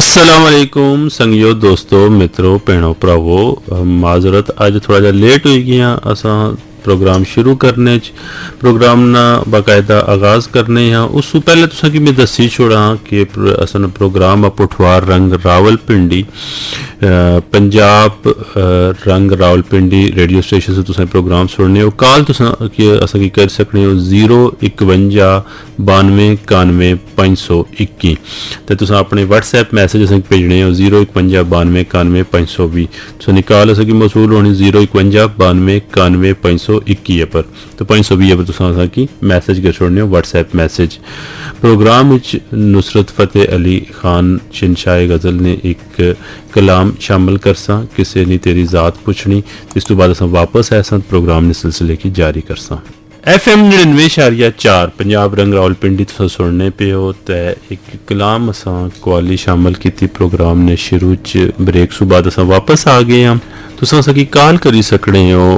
अस्सलाम वालेकुम संगियो दोस्तों मित्रों भैनों भरावो माजरत अज थोड़ा जा लेट हो गया असा प्रोग्राम शुरू करने प्रोग्राम ना बाकायदा आगाज करने हैं उस पहले तुसा कि मैं दसी छोड़ा कि असन प्रोग्राम आ पुठवार रंग रावलपिंडी पंजाब रंग रावलपिंडी रेडियो स्टेशन से तुसा प्रोग्राम सुनने हो कॉल तुसा कि असा की कर सकने हो 051 92 91 521 ते तुसा अपने व्हाट्सएप मैसेज असें भेजने हो 051 92 91 520 तुसा निकाल असें की मसूल होनी 051 92 91 521 पर तो 520 पर तुसा असा की मैसेज कर छोड़ने हो व्हाट्सएप मैसेज प्रोग्राम विच नुसरत फतेह अली खान शहंशाह गज़ल ने एक कलाम शामिल करसा किसी ने तेरी ज़ात पुछनी इस तो बाद असां वापस ऐसा प्रोग्राम ने सिलसिले की जारी करसा FM 99.4 पंजाब रंग रावलपिंडी तुसा सुनने पे हो ते एक कलाम असां कवाली शामिल की प्रोग्राम ने शुरू च ब्रेक सु बाद असां वापस आ गए हैं तुसा असां की कॉल करी सकने हो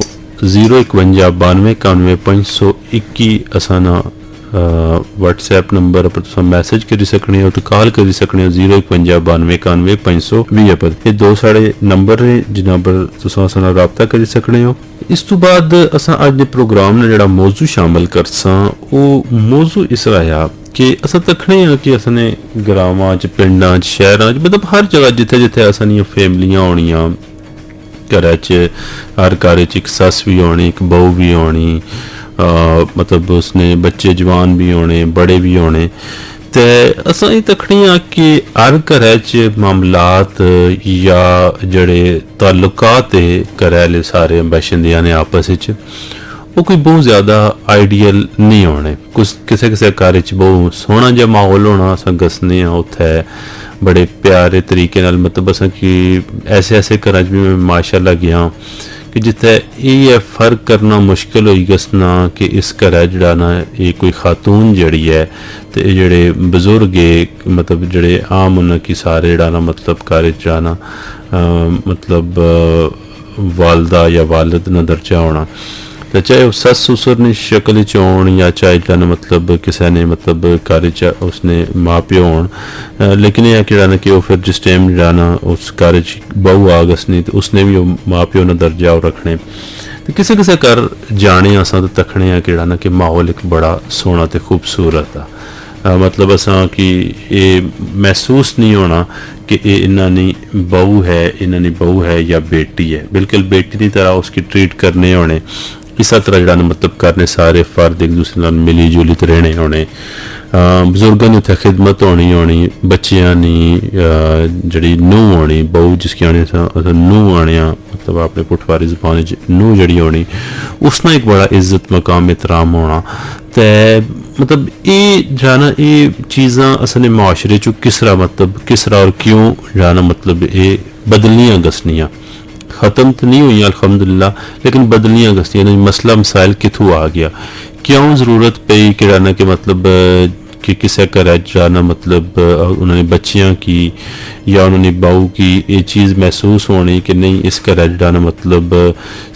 051 92 91 521 असां ना व्हाट्सएप नंबर पर तुम मैसेज करी सकने हो तो कॉल करी सकने हो 051 92 91 520 पर ये दो साढ़े नंबर है जिन्हां पर तुम असां नाल राबता करी सकने हो इस तो बाद असां अज दे प्रोग्राम ने जिहड़ा मौजू शामिल करसां वो मौजू इस रहा कि असां तकने हैं कि असने ग्रामां च पिंडां च शहरां च मतलब हर जगह जिथे जिथे असां फैमिलियां होनियां घर च हर घर च एक सस भी होनी एक बहू भी होनी मतलब उसने बच्चे जवान भी होने बड़े भी होने ते असां ही तकनी कि हर घर च मामलात या जड़े ताल्लुकात घर आह्ले सारे बशिंदियां ने आपस च वो कोई बहुत ज़्यादा आइडियल नहीं होने कुछ किसे किसे घर च बहुत सोहना जिहा माहौल होना असां गसने उत्थे बड़े प्यारे तरीके नाल मतलब असां कि ऐसे ऐसे घर च भी मैं माशाअल्लाह गया कि जिथे ये फर्क करना मुश्किल होई गसना कि इस घर जड़ा ना ये कोई खातून जड़ी है तो ये जड़े बजुर्ग है मतलब जड़े आम उन्हें की सारे जड़ा ना मतलब घर जड़ा ना मतलब वालदा या वालिद ना दर्जा होना तो चाहे वो सस ससुर ने शक्ल च होन या चाहे जाना मतलब किसी ने मतलब घर च उसने माँ प्यो होन लेकिन यह कि ना कि वो फिर जिस टाइम जाना उस घर च बहू आ गसनी तो उसने भी माँ प्यो ने दर्जा रखने तो किसी किसी घर जाने असां तो तकने कि ना कि माहौल एक बड़ा सोहना तो खूबसूरत आ मतलब असां कि ये महसूस नहीं होना कि ये इन्हां बहू है इन्हां बहू है या बेटी है बिल्कुल बेटी की तरह उसकी ट्रीट करने होने इस तरह जड़ा मतलब करने सारे फर्द एक दूसरे नाल मिली जुली रहने होने बजुर्गों की उत्थे खिदमत होनी बच्चियां नी जड़ी नूह होनी बहू जिसकी आने नूह आने मतलब अपने पुठवारी जबान नूह जड़ी होनी उसना एक बड़ा इज्जत मकाम एहतराम होना ते मतलब ये जाना ये चीज़ां असने माशरे चो किस तरह मतलब किस तरह और क्यों जाना मतलब ये बदलनियां गसनियां ख़त्म तो नहीं हुई अल्हम्दुलिल्लाह लेकिन बदलियां गसनियां मसला मसाइल किथों आ गया क्यों ज़रूरत पई कि जाना कि मतलब कि किसी घर जाना मतलब उन्होंने बच्चियां की या उन्होंने बहू की ये चीज़ महसूस होनी कि नहीं इस घर जाना मतलब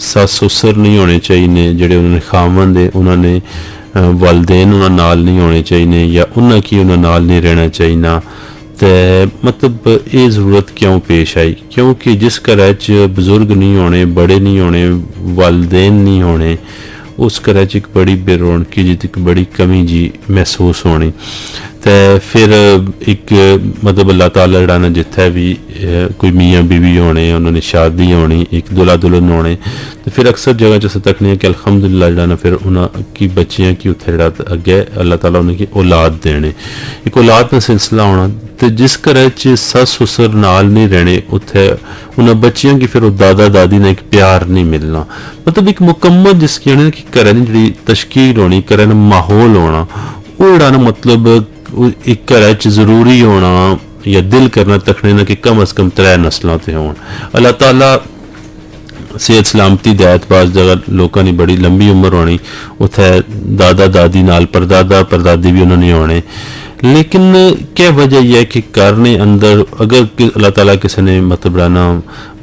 सस ससुर नहीं होने चाहिए जेडे उन्होंने खामन दे उन्होंने वालदेन उन्होंने नाल नहीं होने चाहिए या उन्हें की उन्होंने नाल नहीं रहना चाहिए तो मतलब ये ज़रूरत क्यों पेश आई क्योंकि जिस घर च बजुर्ग नहीं होने बड़े नहीं होने वालदेन नहीं होने उस घर च एक बड़ी बेरौनकी जी एक बड़ी कमी जी महसूस होनी तो फिर एक मतलब अल्लाह ताला जड़ा ना जिथे भी कोई मियाँ बीवी होने उन्होंने शादी होनी एक दुल्हा दुल्हन होने तो फिर अक्सर जगह च तकने कि अल्हम्दुलिल्लाह जड़ा ना फिर उनकी बच्चियां की उत्थे जड़ा अगे अल्लाह ताला उन्हें औलाद देने एक औलाद का सिलसिला होना तो जिस घर च सस ससुर नाल नहीं रहने उत्थे उन्हें बच्चियां की फिर दादा दादी ने एक प्यार नहीं मिलना मतलब एक मुकम्मल जिसकी कि घर जी तश्कील होनी घर माहौल होना वो जड़ा ना मतलब एक घर च जरूरी होना या दिल करना तकने ना कि कम अज कम 3 नस्लों ते होन अल्लाह ताला सेहत सलामती दैतबाज जगह लोगों की बड़ी लंबी उम्र होनी उत्थे दादा दादी नाल परदादा परदादी भी उन्होंने होने लेकिन क्या वजह यह है कि घर ने अंदर अगर अल्लाह ताला किसी ने मतलब राना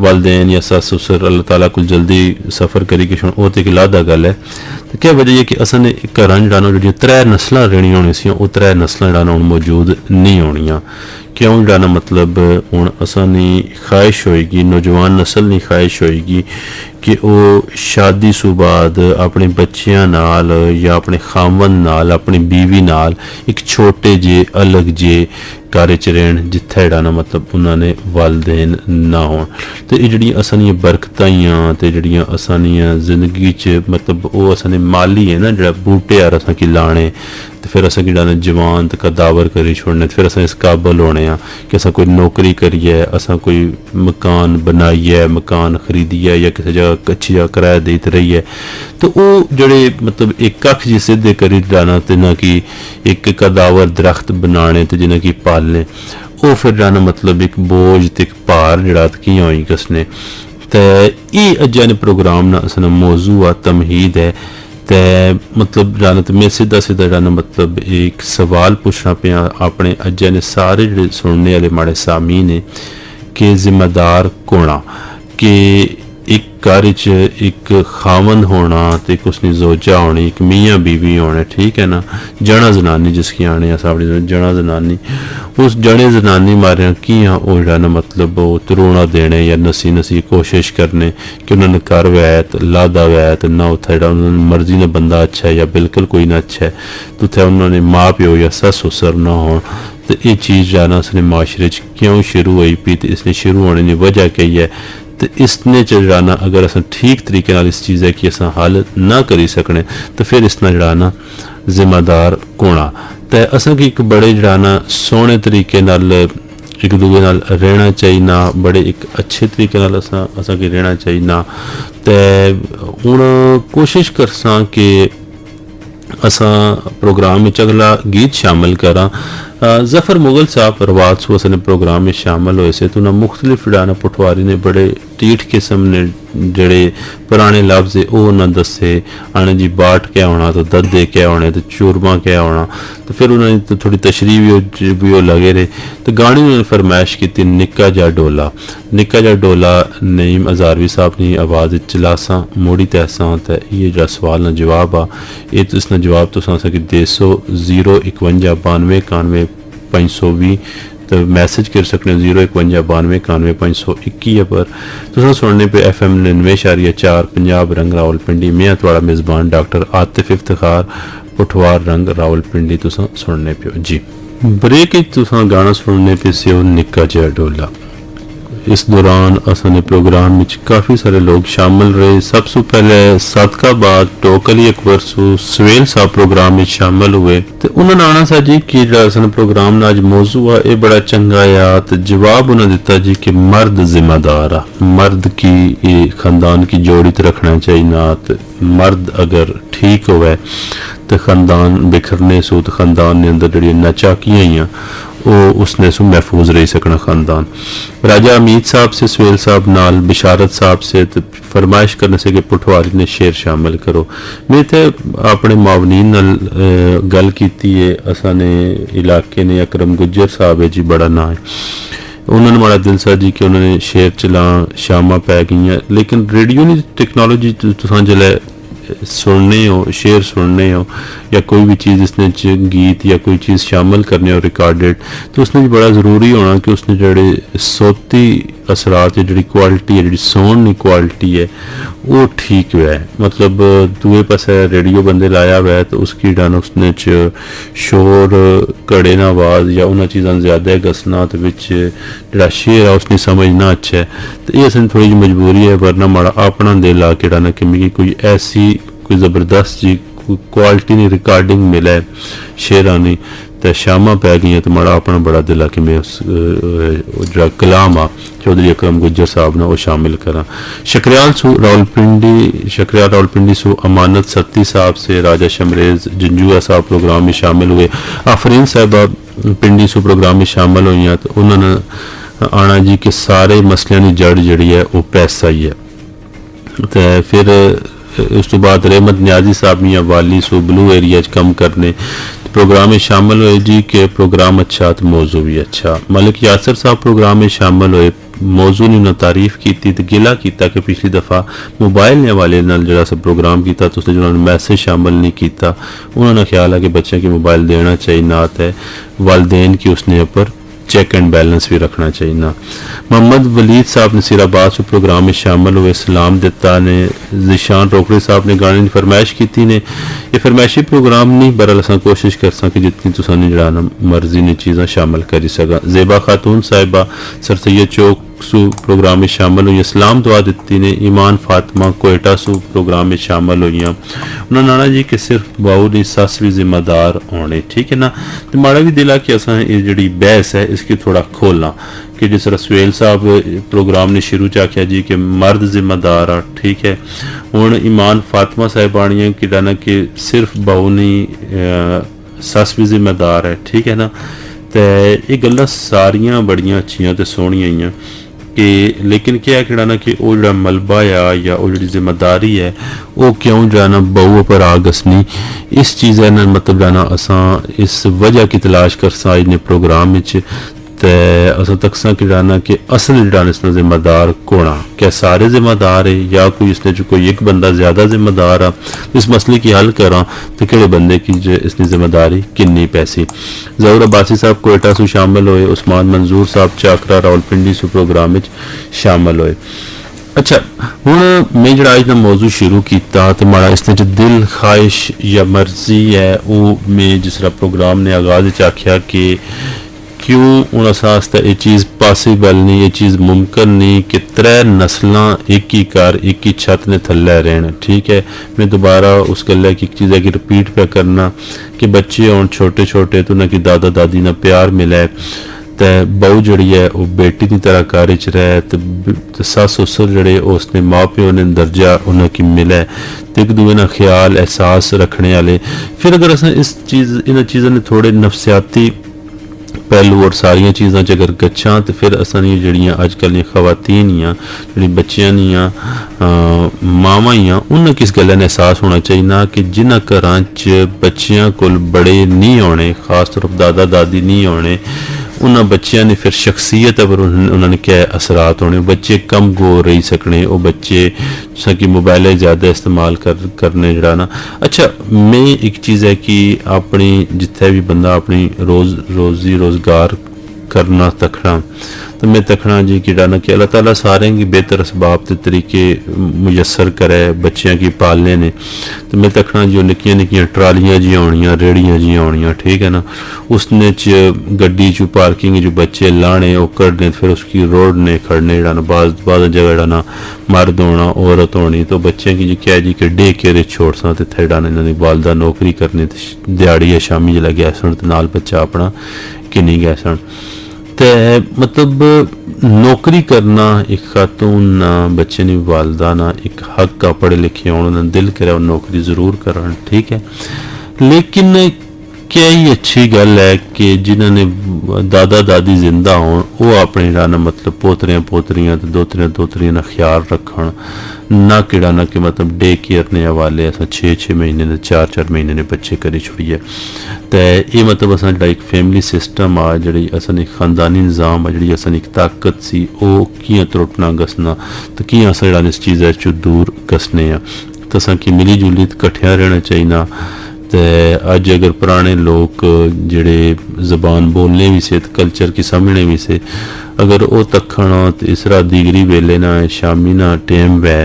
वालदेन या सस ससुर अल्लाह ताला को जल्दी सफ़र करी कि वो तो एक लादा गल है तो क्या वजह है कि असन ने घर जो त्रै नस्ल रहनी होनी सी वो त्रै नस्ल जो मौजूद नहीं होनिया क्यों जो मतलब हूँ असानी ख्वाहिश होएगी नौजवान नस्ल की ख्वाहिश होएगी कि वो शादी तो बाद अपने बच्चों नाल या अपने खामन नाल अपनी बीवी नाल एक छोटे जे अलग जे घर च रहन जिथे जड़ा मतलब उन्होंने वालदेन ना हो तो ये जड़ियाँ असानियाँ बरकतां तो जड़ियाँ असानियाँ जिंदगी च मतलब वो असाने माली है ना जड़ा बूटे यार असा की लाने तो फिर असा की जवान तो कदावर करी छोड़ने फिर असा इस काबल होने कि असा कोई नौकरी करिए असा कोई मकान बनाइए मकान खरीदिए या किसी जगह अच्छी जगह किराया देते रहिए तो वो जड़े मतलब एक कख जी सिद्धे करी जाना तो ना कि एक कदावर दरख्त बनाने तो जिन्हें की पालने वो फिर जाना मतलब एक बोझ ते एक भार जड़ा किया हुई कसने तो ये अज्जा ने प्रोग्राम ना असन मौजू आ तमहीद है तो मतलब जाना तो मैं सीधा सीधा जाना मतलब एक सवाल पूछना पे अपने अज्जा ने सारे जो सुनने वाले माड़े सामी ने कि जिम्मेदार कौन कि एक घर च एक खावन होना तो एक उसकी जोजा होनी एक मियाँ बीवी होने ठीक है ना जना जनानी जिसकी आने साड़ी जना जनानी उस जने जनानी मारे की हाँ वो जाना मतलब वो तरोना देने या नसी नसी कोशिश करने कि उन्होंने कर वैत लादा वैत ना उतना जो उन्होंने मर्जी ने बंदा अच्छा है या बिल्कुल कोई ना अच्छा है तो उतना उन्होंने माँ प्यो या सस ससुर ना हो तो ये चीज़ जाना उसने माशरे क्यों शुरू हुई पी तो इसने शुरू होने की वजह कही है तो इसने जड़ाना अगर अस ठीक तरीके इस चीज़ है कि अस हल ना करी सकने तो फिर इसना जड़ाना जिम्मेदार कौन तो असा की एक बड़े जड़ाना सोहने तरीके एक दूए नाल रहना चाहिए बड़े एक अच्छे तरीके असा की रहना चाहिए तो हुण कोशिश करसा कि असा प्रोग्राम में अगला गीत शामिल करा जफ़र मुगल साहब रवात सो असने प्रोग्राम में शामिल हुए से तो ना मुख्तलिफ डाना पटवारी ने बड़े टीठ किस्म ने जड़े पुराने लफ्ज़ है वो ना दसे आने जी बाट क्या होना तो ददे क्या होने तो चूरमा क्या होना तो फिर उन्होंने तो थोड़ी तशरीह भी लगे रहे तो गाने उन्होंने फरमाइश की थी निक्का जा डोला नईम अजारवी साहब ने आवाज़ चलासा मोड़ी तहसा तो ये जो सवाल ना जवाब आ ये तो इसना जवाब तो सा कि 0519291 तो मैसेज कर सकते 0519291 पर तुम सुनने पे FM 99.4 पंजाब रंग रावलपिंडी मैं थोड़ा मेज़बान डॉक्टर आतिफ इफ्तिखार पुठवार रंग रावलपिंडी तुम सुनने पे जी ब्रेक तुम गाना सुनने पे से निक्का जिहा डोला इस दौरान असने प्रोग्राम में काफ़ी सारे लोग शामिल रहे सबसे पहले सदकाबाद टोकली अकबर सवेल साहब प्रोग्राम में शामिल हुए तो उन्होंने आना सा जी कि जो प्रोग्राम ना अज मौजू है ये बड़ा चंगा आ तो जवाब उन्होंने दिता जी कि मर्द जिम्मेदार आ मर्द की खानदान की जोड़ी तो रखना चाहिए ना तो मर्द अगर ठीक होवे तो खानदान बिखरने सो तो खानदान के अंदर जी नाचाकियां ही वो उसने सो महफूज रही सकना खानदान राजा अमीद साहब से सवेल साहब नाल बिशारत साहब से तो फरमाइश करने से कि पटवारी ने शेर शामिल करो मैं तो अपने मावनीन नाल गल की है असा ने इलाके ने अकरम गुज्जर साहब है जी बड़ा ना है उन्होंने बड़ा दिल सा जी कि उन्होंने शेर चला शामा पै गई लेकिन रेडियो की टेक्नोलॉजी तुसां जिसलै सुनने हो शेर सुनने हो या कोई भी चीज़ इसने गीत या कोई चीज़ शामिल करने हो रिकॉर्डेड तो उसने बड़ा ज़रूरी होना कि उसने जड़े सोती असरात या जी क्वालिटी है जी सोन की क्वालिटी है वो ठीक है मतलब दूए पासे रेडियो बंदे लाया हुआ है तो उसकी डान उसने शोर घड़े ना आवाज़ या उन्होंने चीज़ा ज़्यादा गसना तो जड़ा शेर है उसने समझना अच्छा है तो ये असें थोड़ी जी मजबूरी है वरना माड़ा अपना दिल आ के डाना कि मिगी कोई ऐसी कोई ज़बरदस्त जी क्वालिटी नहीं रिकॉर्डिंग मिला है शेरानी तो शामा पै गई तो माड़ा अपना बड़ा दिल आ कि मैं उस जो कलाम आ चौधरी अकरम गुज्जर साहब ने वो शामिल करा शकरियाल रावलपिंडी सो अमानत सत्ती साहब से राजा शमरेज जंजुआ साहब प्रोग्राम में शामिल हुए आफरीन साहबा पिंडी सो प्रोग्राम में शामिल हुई तो उन्होंने आना जी कि सारे मसलों की जड़ जड़ी है वो पैसा ही है तो फिर उस तो बाद रहमत न्याजी साहब या वाली सो ब्लू एरिया कम करने प्रोग्राम में शामिल हुए जी के प्रोग्राम अच्छा तो मौजू भी अच्छा मलिक यासर साहब प्रोग्राम में शामिल हुए मौजू ने उन्हें तारीफ की ते गिला किया कि पिछली दफ़ा मोबाइल ने हवाले नाल जिहड़ा असें प्रोग्राम किया तो उसने जिन्होंने मैसेज शामिल नहीं किया उन्होंने ख्याल है कि बच्चों की मोबाइल देना चाहिए ना है वालदेन की उसने ऊपर चेक एंड बैलेंस भी रखना चाहिए ना। मोहम्मद वलीद साहब नसीराबाद से प्रोग्राम में शामिल हुए सलाम दिता ने जिशान रोकड़े साहब ने गाने की फरमाइश की थी ने ये फरमाइशी प्रोग्राम नहीं बरल असा कोशिश कर सकें जितनी तुसानी जड़ा मर्जी ने चीज़ां शामिल करी सका। ज़ेबा खातून साहिबा सर सैयद चौक सू प्रोग्राम में शामिल हुई इस्लाम दुआ दिती ने ईमान फातिमा कोयटा सू प्रोग्राम में शामिल हुई उन्होंने नाना जी कि सिर्फ बाऊ की सस भी जिम्मेदार होने ठीक है ना। तो माड़ा भी दिला कि असा ये जी बहस है इसकी थोड़ा खोलना कि जिस तरह सुहेल साहब प्रोग्राम ने शुरू च आख्या जी कि मर्द जिम्मेदार आ ठीक है हुण ईमान फातिमा साहिबानियां कि ना कि सिर्फ बाऊ नहीं सस भी जिम्मेदार है ठीक है ना। तो ये गल्लां सारियां बड़ियां अच्छियां ते सोहणियां ही कि लेकिन क्या है कि ना कि वो जो मलबा या वो जी जिम्मेदारी है वो क्यों जो है ना बहू पर आ गसनी इस चीज़ है मतलब जो ना असा इस वजह की तलाश कर सा इन्हें प्रोग्राम तो असा तकसा कि जाना कि असल जो इसने जिम्मेदार कौन आ क्या सारे जिम्मेदार है या कोई इसने जो कोई एक बंदा ज़्यादा जिम्मेदार आ इस मसले की हल करा तो किड़े बंदे की जो इसकी जिम्मेदारी किन्नी पैसी। ज़हूर अब्बासी साहब कोयटा से शामिल हुए उस्मान मंजूर साहब चाकरा रावलपिंडी से प्रोग्राम में शामिल हुए। अच्छा हुण मैं जो अज का मौजू शुरू किया तो माड़ा इसने जो दिल ख्वाहिश या मर्जी है वो मैं जिस तरह प्रोग्राम ने आगाज आख्या कि क्यों हूँ असास्ते ये चीज़ पॉसिबल नहीं ये चीज़ मुमकिन नहीं कि 3 नस्लां एक ही घर एक ही छत ने थल्ले रहन ठीक है। मैं दोबारा उस गल्ला की चीज़ है कि रिपीट पे करना कि बच्चे हों छोटे छोटे तो उन्हें दादा दादी ना प्यार मिले तो बहू जड़ी है वो बेटी की तरह घर च रहे तो सस ससुर जड़े उसने माँ प्यो ने दर्जा उन्हें मिले तो एक दूए ना ख्याल एहसास रखने वाले। फिर अगर अस इस चीज़ इन चीज़ों ने थोड़े नफसियाती पहलू और सारिया चीज़ां अगर गच्छां तो फिर असां जड़ियाँ अजकल खवातीन ही जी बच्चियां नहीं मावां ही उन्हें किस गल्ला ने एहसास होना चाहिए ना कि जिन्हें घर च बच्चियां कोल बड़े नहीं होने खास तौर पर दादा दादी नहीं होने उन्होंने बच्चों ने फिर शख्सियत पर उन्होंने क्या असरात होने बच्चे कम गो रही सकने वो बच्चे जिस कि मोबाइल ज़्यादा इस्तेमाल करने जड़ा ना। अच्छा मैं एक चीज़ है कि अपनी जिथे भी बंदा अपनी रोज़ी रोज़गार करना तकना तो मैं तकना जी कि डाना कि अल्लाह ताला सारे की बेहतर असबाब के तरीके मुयसर करे बच्चियां की पालने ने तो मैं तकना जो निक्कियां निक्कियां ट्रालियां जी आनियां रेहड़ियां जी आनियां ठीक है ना उसने च गड्डी च पार्किंग जो बच्चे लाने वो करने फिर उसकी रोड ने खड़ने जड़ा ना बाद जगह जड़ा ना मर्द होना औरत होनी तो बच्चे की जी क्या जी कि डे केयर छोड़ सा तो इतने डाने इन्होंने वालदा नौकरी करनी तो दिहाड़ी या शामी जिला गया सन तो नाल बच्चा अपना किन्नी गया सन तो मतलब नौकरी करना एक खातून ना बच्चे ने वालदा ना एक हक का पढ़े लिखे होना दिल करे नौकरी ज़रूर करन ठीक है। लेकिन क्या ही अच्छी गल है कि जिन्होंने दादा दादी जिंदा हो वो अपने जाना मतलब पोतरियां पोतरियां तो दोतरियां ना ख्याल रखन ना किड़ा ना कि मतलब डे केयर ने हवाले अस 6-6 महीने ने 4-4 महीने ने बच्चे करी छुड़िए तो ये मतलब असा जो एक फैमिली सिस्टम आ जी असन एक खानदानी निज़ाम आ जी असन एक ताकत सी वो कियां त्रुटना गसना तो कियां अस जड़ा इस चीज़ चो दूर गसने तो असा कि मिली जुली कट्ठिया रहना चाहिए। तो अज अगर पुराने लोग जड़े जबान बोलने भी से कल्चर की समझने भी से अगर वो तखना तो इस रात दीगरी वेले ना शामी ना टाइम वै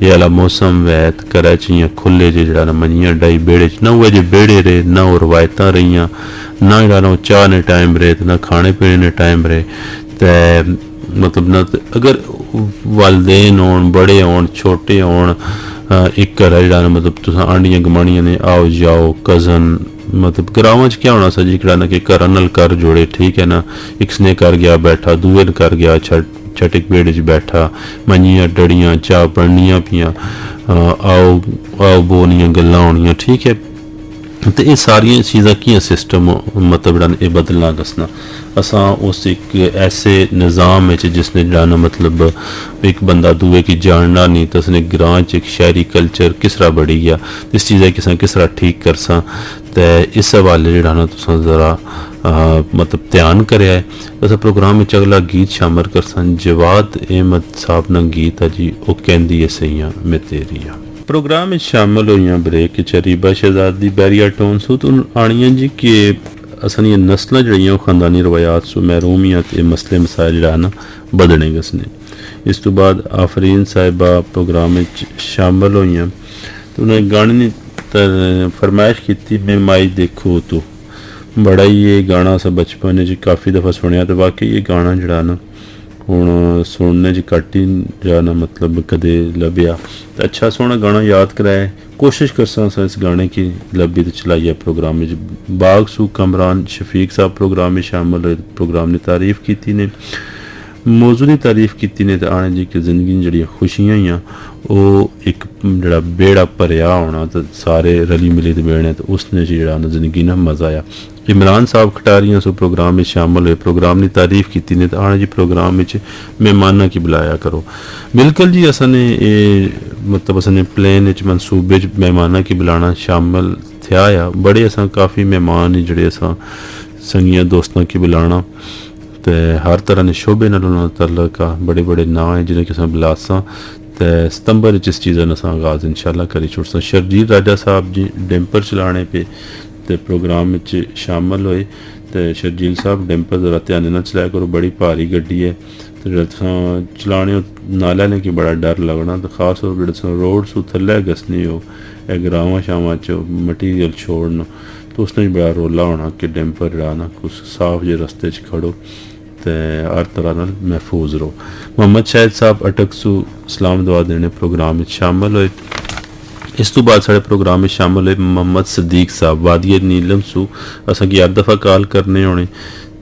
ये आला मौसम वै तो घरै च इयां खुले जड़ा ना मनियां डाई बेड़े च ना वो जे बेड़े रहे ना वो रवायत रही ना जड़ा ना चाह ने टाइम रहे तो ना खाने पीने ने टाइम रहे तो मतलब ना अगर वालदेन होन बड़े होन छोटे होन एक घर है जड़ा मतलब तुस आंडियां गमानियां ने आओ जाओ कज़न मतलब ग्रामां च क्या होना सा जी ना कि घर नल घर जोड़े ठीक है ना एक स्ने कर गया बैठा दूए कर गया छटिक बेड़े च बैठा मंजियां डड़ियां चाह पढ़नियां पियां आओ बोनियां गल्लां होनियां ठीक है। तो ये सारिया चीज़ां कियां सिस्टम मतलब ये बदलना दसना। असां उस एक ऐसे निज़ाम में जिसने जाना मतलब एक बंदा दूए की जानना नहीं तो उसने ग्रां च एक शहरी कल्चर किस तरह बढ़ी गया इस चीज़ है कि किस तरह ठीक कर सा ते इस हवाले जेह्ड़ा ना तुसां ज़रा मतलब ध्यान करेआ है अस प्रोग्राम में अगला गीत शामिल कर सन जवाद अहमद साहब ना गीत है जी वो कहंदी है सैयां मैं तेरी आ प्रोग्राम में शामिल हुई ब्रेक चरीबा शहजादी बैरिया टोन सू तो आनियां जी कि असां नस्ल जड़ियां खानदानी रवायात सू महरूमियां ते मसले मसाइल जड़ा ना बदने गसने इस तो बाद आफरीन साहिबा प्रोग्राम में शामिल हुई तो उन्हें गाने की फरमाइश की मैं माई देखो तो बड़ा ही ये गाना अस बचपन च काफ़ी दफ़ा सुनिया तो वाकई ये गाना जड़ा ना हुण सुनने च घट्ट ही जाना मतलब कदे लभ्या तो अच्छा सोहना गाना याद कराए कोशिश कर इस गाने की लब्भी तो चलाइए प्रोग्राम में बाग सू कमरान शफीक साहब प्रोग्राम में शामिल हुए प्रोग्राम ने तारीफ़ की ने मौजू की तारीफ़ की ने तो आने जी कि जिंदगी जड़ियाँ खुशियाँ ही वो एक जड़ा बेड़ा भरिया होना तो सारे रली मिली ते बेड़ने तो उसने जड़ा जिंदगी ना मज़ा आया इमरान साहब खटारियां सो प्रोग्राम में शामिल हुए प्रोग्राम की तारीफ़ की ने तो आने जी प्रोग्राम में मेहमाना की बुलाया करो बिल्कुल जी असने ये मतलब असने प्लेन मनसूबे मेहमाना की बुलाना शामिल थिया आ बड़े असा काफ़ी मेहमान जड़े असा संगियां दोस्तों की बुलाना तो हर तरह ने शोबे नाल तल्लक आ बड़े बड़े नाँ हैं जिन्हें कि अस बुलासा तो सितंबर इस चीज़ा अस आगाज़ इंशाल्लाह करी छुड़सा शरजील राजा साहब जी डैंपर चलाने पे तो प्रोग्राम में शामिल हुए तो शरजील साहब डैंपर ज़रा ध्यान ना चलाया करो बड़ी भारी गड्डी है तो जो चलाने नाले ने कि बड़ा डर लगना तो खास तौर पर रोड सू थल्ले गसनी हो ग्रावां शावां च मटीरियल छोड़ना तो उसने बड़ा रोला होना कि डैंपर जड़ा ना कुछ साफ जे रस्ते खड़ो तो हर तरह नाल महफूज रहो मोहम्मद शाहिद साहब अटक सू सलाम दुआ देने प्रोग्राम में शामिल हुए इस तो बाद साढ़े प्रोग्राम में शामिल हुए मोहम्मद सदीक साहब वादिया नीलम सू असा की हर दफ़ा कॉल करने होने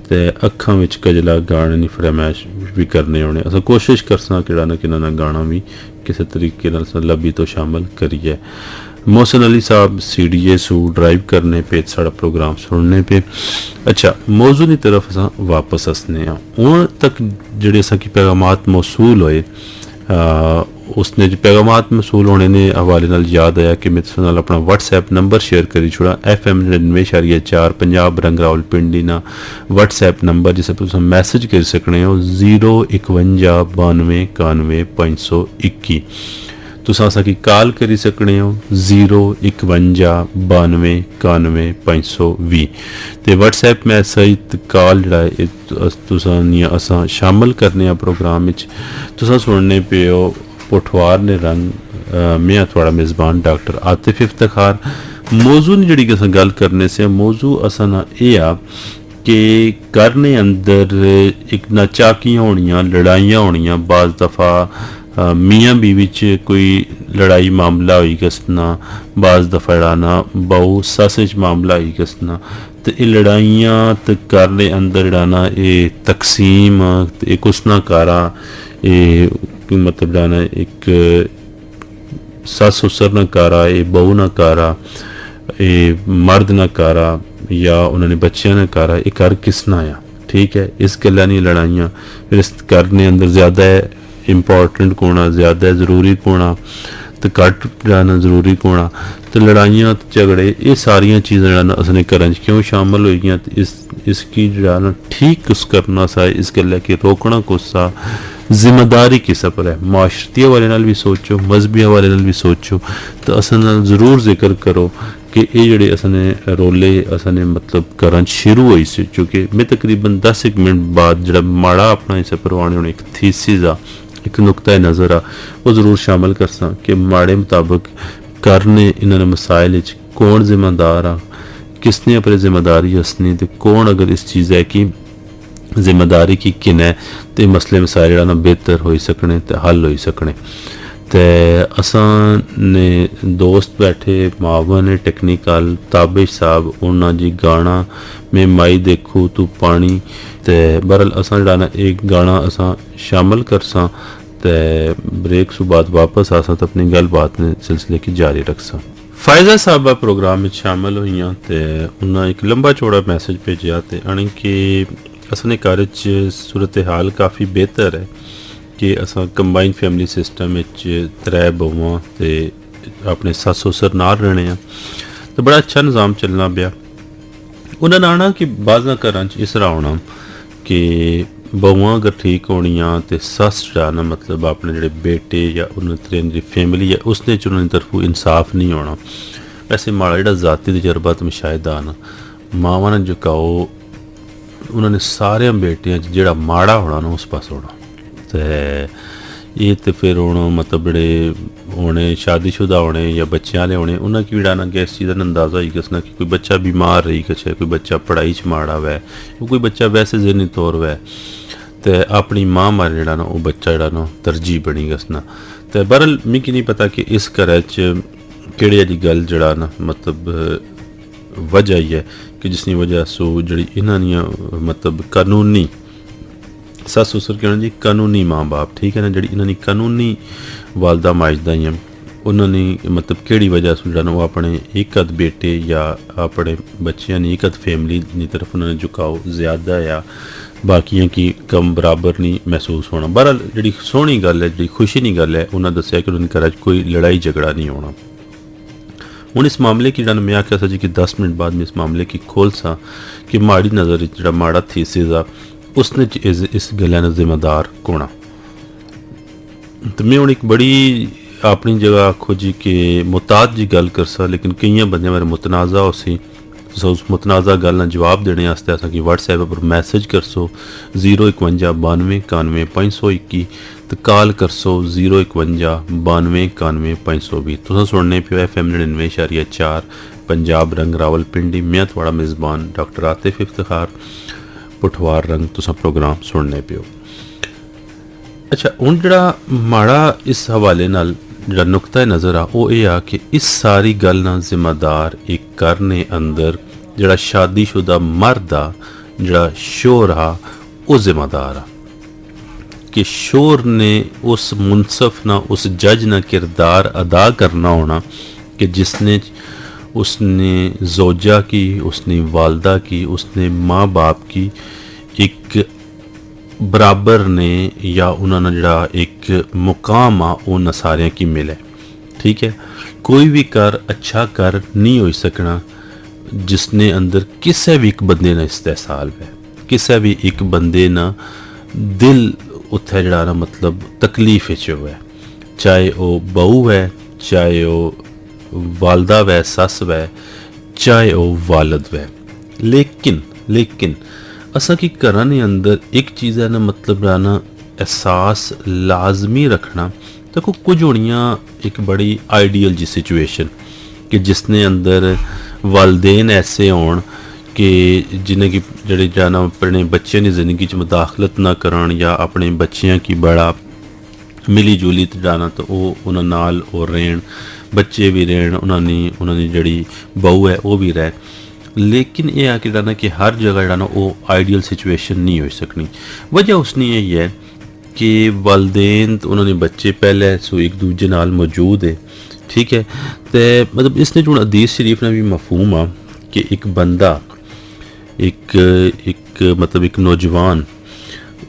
तो अखां विच कजला गाने की फरमाइश भी करने होने अस कोशिश करसा कि ना गाना भी किसी तरीके लब्भी तो शामिल करिए मोहसिन अली साहब CDA सू ड्राइव करने पे साड़ा प्रोग्राम सुनने पे अच्छा मौजू की तरफ अस वापस हसने हूँ तक जेडे असा की पैगामात मौसूल होए उसने जो पैगामात मौसूल होने ने हवाले नाल याद आया कि मैं तुहाडे नाल अपना WhatsApp नंबर शेयर करी छोड़ा FM 99.4 पंजाब रंग रावलपिंडी ना WhatsApp नंबर जिसे पर तुम मैसेज कर सकने हो 051 92 91 521 तुसां असा की कॉल करी सकने हो 051 92 91 520 ते WhatsApp मैसेज कॉल जड़ा है तुसां असा शामिल करने प्रोग्राम में तुसां सुनने पे हो पुठवार ने रंग मैं थोड़ा मेज़बान डॉक्टर आतिफ इफ्तिखार मौजू ने जड़ी अस गल करने से मौजू असा ना यह आ कि घर ने अंदर एक नाचाकियां होनियां लड़ाइयां होनियां बाज़ दफ़ा मियाँ बीवी च कोई लड़ाई मामला होई कसना बाज़ दफ़ा जड़ाना बहु सस च मामला होई कसना तो ये लड़ाइयाँ तो घर ने अंदर जड़ाना ये तकसीम एक उसना कारा ये मतलब जाना एक सस उसर ना कारा ये बहू ना कारा ये मर्द ना कारा या उन्होंने बच्चियां ना कारा ये घर किसना आया ठीक है इस गल्ला नहीं लड़ाइयाँ फिर इस घर ने अंदर ज़्यादा इंपॉर्टेंट कोना ज़्यादा ज़रूरी कोना तो घट जाना ज़रूरी कोना तो लड़ाइयाँ झगड़े ये सारिया चीज़ां जाना असने घर क्यों शामिल हुई इसकी जाना ठीक उस करना सा इस गल्ला कि रोकना गुस्सा जिम्मेदारी किस पर है माशरती हवाले नाल भी सोचो मजहबी हवाले नाल भी सोचो तो असन ज़रूर जिक्र करो कि ये जड़े असने रोले असने मतलब घर शुरू हुई से चूँकि मैं तकरीबन 10 मिनट बाद जड़ा माड़ा अपना इस परवाने होने एक थीसिस आ एक नुकता नज़र आ वो ज़रूर शामिल कर सा कि माड़े मुताबिक घर ने इन्होंने मसाइल कौन जिम्मेदार आ किसने अपनी जिम्मेदारी हसनी तो कौन अगर इस चीज़ है कि जिम्मेदारी की किन है तो मसले मसाइल जड़ा बेहतर हो सकने तो हल हो सकने तो असां ने दोस्त बैठे मावन टेक्निकल ताबिश साहब उन्ना जी गाना मैं माई देखू तू पानी तो बहरहाल असां जड़ा एक गाना असां शामिल कर सा तो ब्रेक सु बाद वापस आ सा तो अपनी गलबात ने सिलसिले की जारी रख सा फायजा साहबा प्रोग्राम में शामिल हुई तो उन्हें एक लंबा चौड़ा मैसेज भेजा तो अण कि असने घर च सूरत हाल काफ़ी बेहतर है कि असां कंबाइन फैमिली सिस्टम विच 3 बहुआं ते अपने सस्स ससुर नाल रहने आ तो बड़ा अच्छा निज़ाम चलना पिया। उन्होंने आना कि बाज़ा घरां च इस तरह होना कि बहुआं अगर ठीक होनियां तो सस जरा ना मतलब अपने जेह्ड़े बेटे या उन्होंने जेह्ड़ी फैमिली है उसदे च उन्होंने तरफों इंसाफ नहीं होना। वैसे माड़ा जेह्ड़ा ज़ाती तजर्बा तो मुशाहिदा ना मावां ने झुकाओ उन्होंने सारे बेटियां च जेह्ड़ा माड़ा होना ना उस पास होना ते ये तो फिर हूँ मतलब बड़े होने शादीशुदा होने या बच्चे आह्ले होने उन्हें की ना कि इस चीज़ का अंदाज़ा होई गसना कि कोई बच्चा बीमार रही कुछ है, कोई बच्चा पढ़ाई च माड़ा वै, कोई बच्चा वैसे जहनी तौर वै तो अपनी मां मारे जेह्ड़ा ना वो बच्चा जेह्ड़ा ना तरजीह बनी गसना। तो बहरहाल मिगी नहीं पता कि इस घरै च केह्ड़ी जी गल जेह्ड़ा ना मतलब वजह ही है कि जिसकी वजह सो जी इन्हों मतलब कानूनी सस ससुर कहना जी कानूनी माँ बाप ठीक है ना जी इन्होंने कानूनी वालदा माजदा ही उन्होंने मतलब केड़ी वजह से जो वो अपने एक अद बेटे या अपने बच्चों ने एक अद फैमिली की तरफ उन्होंने झुकाव ज़्यादा या बाकियों की कम बराबर नहीं महसूस होना। बहरहाल जी सोहनी गल है जी खुशी की गल है उन्होंने दसिया कि उन्होंने घर कोई लड़ाई झगड़ा नहीं होना। हूँ इस मामले की मैं आख्या सा जी कि 10 मिनट बाद मैं इस मामले की खोल सा कि माड़ी नज़र जो माड़ा थीसिस आ उसने इस गल्ला ने जिम्मेदार कौन। तो मैं हूँ एक बड़ी अपनी जगह आखो जी कि मुताद जी गल कर सा लेकिन कई बंदे मेरे मुतनाज़ा हो सी उस मुतनाज़ा गल ना जवाब देने वास्ते असा कि व्हाट्सएप पर मैसेज कर सो 051 92 91 521 तो कॉल कर सो 051 92 91 520। तुम सुनने पे FM 99.4 पंजाब रंग रावलपिंडी। मैं थोड़ा मेज़बान डॉक्टर आतिफ इफ्तिखार पुठवार रंग तुसा प्रोग्राम सुनने पे हो। अच्छा हूँ जड़ा माड़ा इस हवाले नाल जड़ा नुकता नज़र आ वो ये आ कि इस सारी गल ना जिम्मेदार एक घर ने अंदर जड़ा शादीशुदा मर्द आ जड़ा शोर आ वो जिम्मेदार आ कि शोर ने उस मुनसफ ना उस जज ना किरदार अदा करना होना कि जिसने उसने जोजा की उसने वालदा की उसने माँ बाप की एक बराबर ने या उन्होंने जड़ा एक मुकाम आ वो न सारियां की मिले। ठीक है कोई भी कर अच्छा कर नहीं हो सकना जिसने अंदर किसी भी एक बंदे ना इस्तेसाल है किसी भी एक बंदे ना दिल उत्थे जड़ा ना मतलब तकलीफ है चाहे वो बहू है चाहे वो वालदा वै सस वै चाहे वो वालद वै। लेकिन असा की घरां ने अंदर एक चीज़ है ना मतलब ना एहसास लाजमी रखना देखो कुछ होनियाँ एक बड़ी आइडियल जी सिचुएशन कि जिसने अंदर वालदेन ऐसे होन कि जिन्हें कि जड़े जाना अपने बच्चों की ज़िंदगी च मुदाखलत ना करन या अपने बच्चों की बड़ा मिली जुली जाना तो वो उन्होंने नाल और रहन बच्चे भी रहन उन्होंने जड़ी बहू है वो भी रहे। लेकिन ये आके जाना कि हर जगह जाना वो आइडियल सिचुएशन नहीं हो सकनी। वजह उसने यही है कि वालदेन तो उन्होंने बच्चे पहले सो एक दूजे नाल मौजूद है। ठीक है तो मतलब इसने जो हदीस शरीफ ने भी मफहूम आ कि एक बंदा एक मतलब एक नौजवान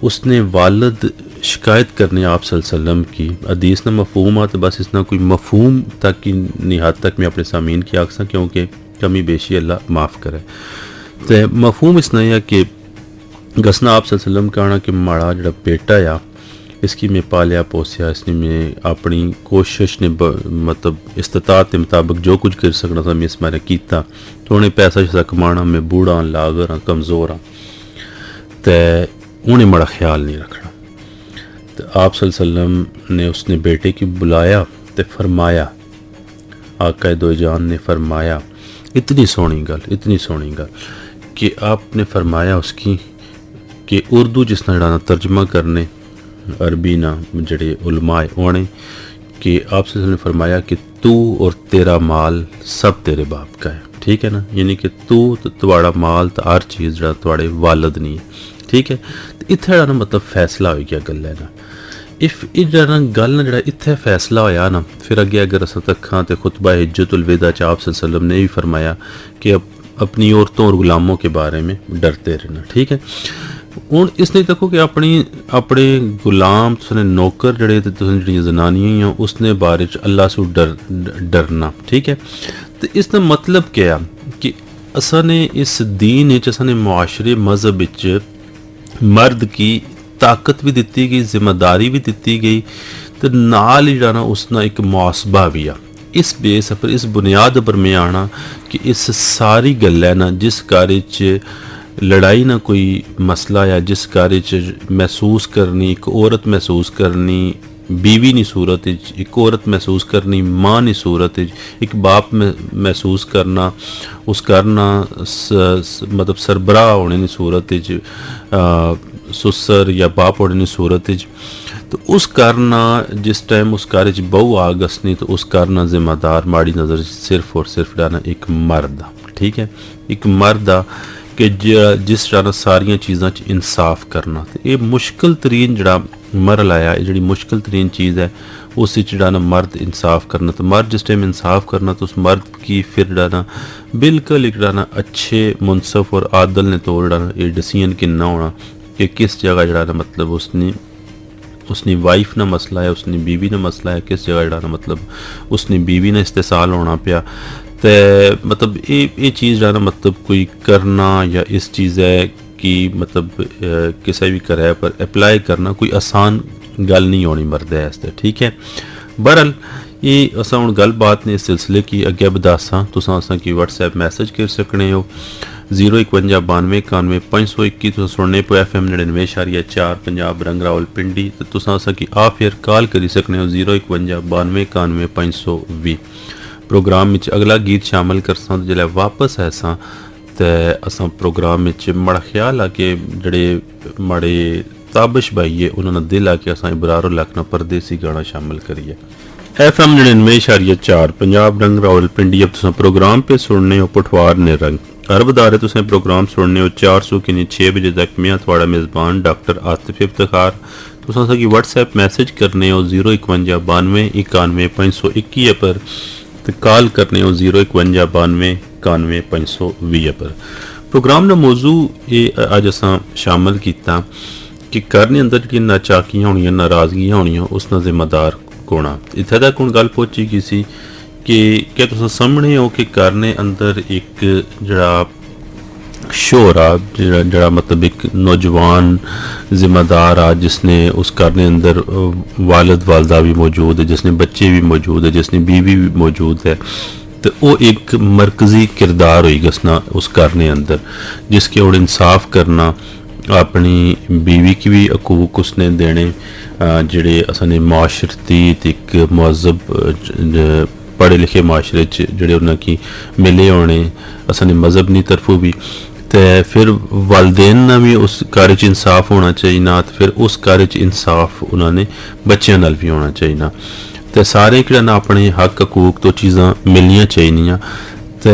उसने वालद शिकायत करने आप सल्लल्लाहु अलैहि वसल्लम की हदीस ना मफहूम आ तो बस इसना कोई मफहूम तक की निहात तक मैं अपने सामीन की आखसा क्योंकि कमी बेशी अल्लाह माफ़ करे। तो मफहूम इसना है कि गसना आप सल्लल्लाहु अलैहि वसल्लम का आना कि माड़ा जड़ा बेटा आ इसकी मैं पालिया पोसिया इसने मैं अपनी कोशिश ने मतलब इस्तात के मुताबिक जो कुछ कर सकना था मैं इस मारे किया तो उन्हें पैसा शैसा कमाना मैं बूढ़ा लागर हाँ कमज़ोर हाँ तो उन्हें बड़ा ख्याल नहीं रखना। तो आप सल्लल्लाहु अलैहि वसल्लम ने उसने बेटे की बुलाया तो फरमाया आका दो जान ने फरमाया इतनी सोहनी गल कि आपने फरमाया उसकी कि उर्दू जिसने जड़ा तर्जमा करने अरबी ना जड़े उलमाए उन्हें कि आपसे ने फरमाया कि तू और तेरा माल सब तेरे बाप का है। ठीक है ना यानी कि तू तो तुम्हारा माल तो हर चीज़ जड़ा तुम्हारे वालद नहीं है। ठीक है तो इत्थे जड़ा मतलब फैसला हो गया गल है ना इफ जड़ा गल ना जड़ा इत्थे फैसला होया ना फिर अगे अगर अस तक्खां तो खुतबा हिज्जतुल विदा च आप सल्लल्लाहु अलैहि वसल्लम ने भी फरमाया कि अपनी औरतों और गुलामों के बारे में डरते रहना। ठीक है ਹੁਣ ਇਸ ਲਈ ਦੇਖੋ ਕਿ ਆਪਣੇ ਗੁਲਾਮ ਤੁਸने नौकर ਜਿਹੜੇ ਤੇ ਤੁਸੀਂ ਜਿਹੜੀਆਂ ਜ਼ਨਾਨੀਆਂ ਆ ਉਸਨੇ ਬਾਰੇ ਚ ਅੱਲਾ ਸੂ ਡਰਨਾ। ਠੀਕ ਹੈ, ਤੇ ਇਸ ਦਾ ਮਤਲਬ ਕੀ ਆ ਕਿ ਅਸਾਂ ਨੇ ਇਸ ਦੀਨ ਵਿੱਚ ਅਸਾਂ ਨੇ ਮੁਆਸ਼ਰੇ ਮਜ਼ਹਬ ਵਿੱਚ ਮਰਦ ਕੀ ਤਾਕਤ ਵੀ ਦਿੱਤੀ ਗਈ, ਜ਼ਿੰਮੇਦਾਰੀ ਵੀ ਦਿੱਤੀ ਗਈ, ਤੇ ਨਾਲ ਹੀ ਜਿਹੜਾ ਨਾ ਉਸ ਨਾਲ ਇੱਕ ਮੁਆਸਬਾ ਵੀ ਆ। ਇਸ ਬੇਸ ਪਰ ਇਸ ਬੁਨਿਆਦ ਪਰ ਮੈਂ ਆਣਾ ਕਿ ਇਸ ਸਾਰੀ ਗੱਲ ਹੈ ਨਾ ਜਿਸ ਘਰ 'ਚ ਲੜਾਈ ਨਾ ਕੋਈ ਮਸਲਾ ਆ, ਜਿਸ ਘਰ 'ਚ ਮਹਿਸੂਸ ਕਰਨੀ ਇੱਕ ਔਰਤ ਮਹਿਸੂਸ ਕਰਨੀ बीवी नहीं सूरत एक औरत महसूस करनी, माँ नहीं सूरत एक बाप महसूस करना, उस करना मतलब सरबराह होने नहीं सूरत सुसर या बाप होने नहीं सूरत। तो उस करना जिस टाइम उस घर च बहू आ गसनी तो उस करना जिम्मेदार माड़ी नज़र सिर्फ और सिर्फ डाना एक मर्द आ। ठीक है, एक मर्द आ कि जिस तरह सारिया चीज़ों च इंसाफ करना। तो ये मुश्किल तरीन जड़ा मरल आया, ये जी मुश्किल तरीन चीज़ है उस जड़ा ना मर्द इंसाफ करना। तो मर्द जिस टाइम इंसाफ करना तो उस मर्द की फिर डाना बिल्कुल एक डाना अच्छे मुनसफ और आदल ने तौर डाना ये डिसीजन किन्ना होना कि किस जगह जड़ा ना मतलब उसनी वाइफ ना मसला है, उसनी बीवी ना मसला है, किस जगह जड़ा ना मतलब उसनी बीवी ना इस्तेसाल होना पिया। तो मतलब ये चीज़ जड़ा ना मतलब कोई करना या इस चीज़ है कि मतलब किसी भी किराए पर अप्लाई करना कोई आसान गल नहीं होनी मर्द है इससे। ठीक है, बहरहाल ये असा हूँ गल बात ने इस सिलसिले की अगे बदासा तुसा असा की व्हाट्सएप मैसेज कर सकने हो 0519291 तुम सुनने पो FM 99.4 पंजाब रंग रावलपिंडी। तो तुसा असा की आ फिर कॉल करी सकने हो 0519291 प्रोग्राम में अगला गीत शामिल करसा तो जिसले वापस है असा तो असा प्रोग्राम में बड़ा ख्याल आ कि जड़े माड़े ताबिश भाई है उन्होंने दिल आ कि असा इबरार लखना परदेसी गाना शामिल करिए। FM 99.4 पंजाब रंग रावलपिंडी। अब तुम प्रोग्राम पे सुनने हो पठवार ने रंग अरबदारे तुसें प्रोग्राम सुनने हो 400 की 6 बजे तक। मैं थोड़ा मेज़बान डॉक्टर आतिफ इफ्तिखार। तुसां असां की व्हाट्सएप मैसेज करने हो 0519291 पर तो कॉल करने हो 0519291 पर। प्रोग्राम का मौजू ये अज असां शामिल किया कि घर ने अंदर जी नाचाकियां होनियां नाराज़गियां होनियां उसका जिम्मेदार कौन आ। इत्थे तक हुण गल पहुंची गई सी कि क्या तुम सामने हो कि घर ने अंदर एक जड़ा शोर आ जड़ा मतलब एक नौजवान जिम्मेदार आ जिसने उस घर ने अंदर वालिद वालदा भी मौजूद है, जिसने बच्चे भी मौजूद है, जिसने बीवी भी मौजूद है। तो वो एक मरकजी किरदार हुई गसना उस घर ने अंदर जिसके और इंसाफ करना अपनी बीवी की भी हकूक उसने देने जड़े असने माशरती एक महजब पढ़े लिखे माशरे जड़े उन्होंने मिले होने असने मजहबनी तरफों भी। तो फिर वालदेन ना भी उस कार्य च इंसाफ होना चाहिए ना, तो फिर उस कार्य च इंसाफ उन्होंने बच्चों नाल भी होना चाहिए ना। तो सारे कि ना अपने हक हकूक तो चीज़ां मिलनियां चाहिए। तो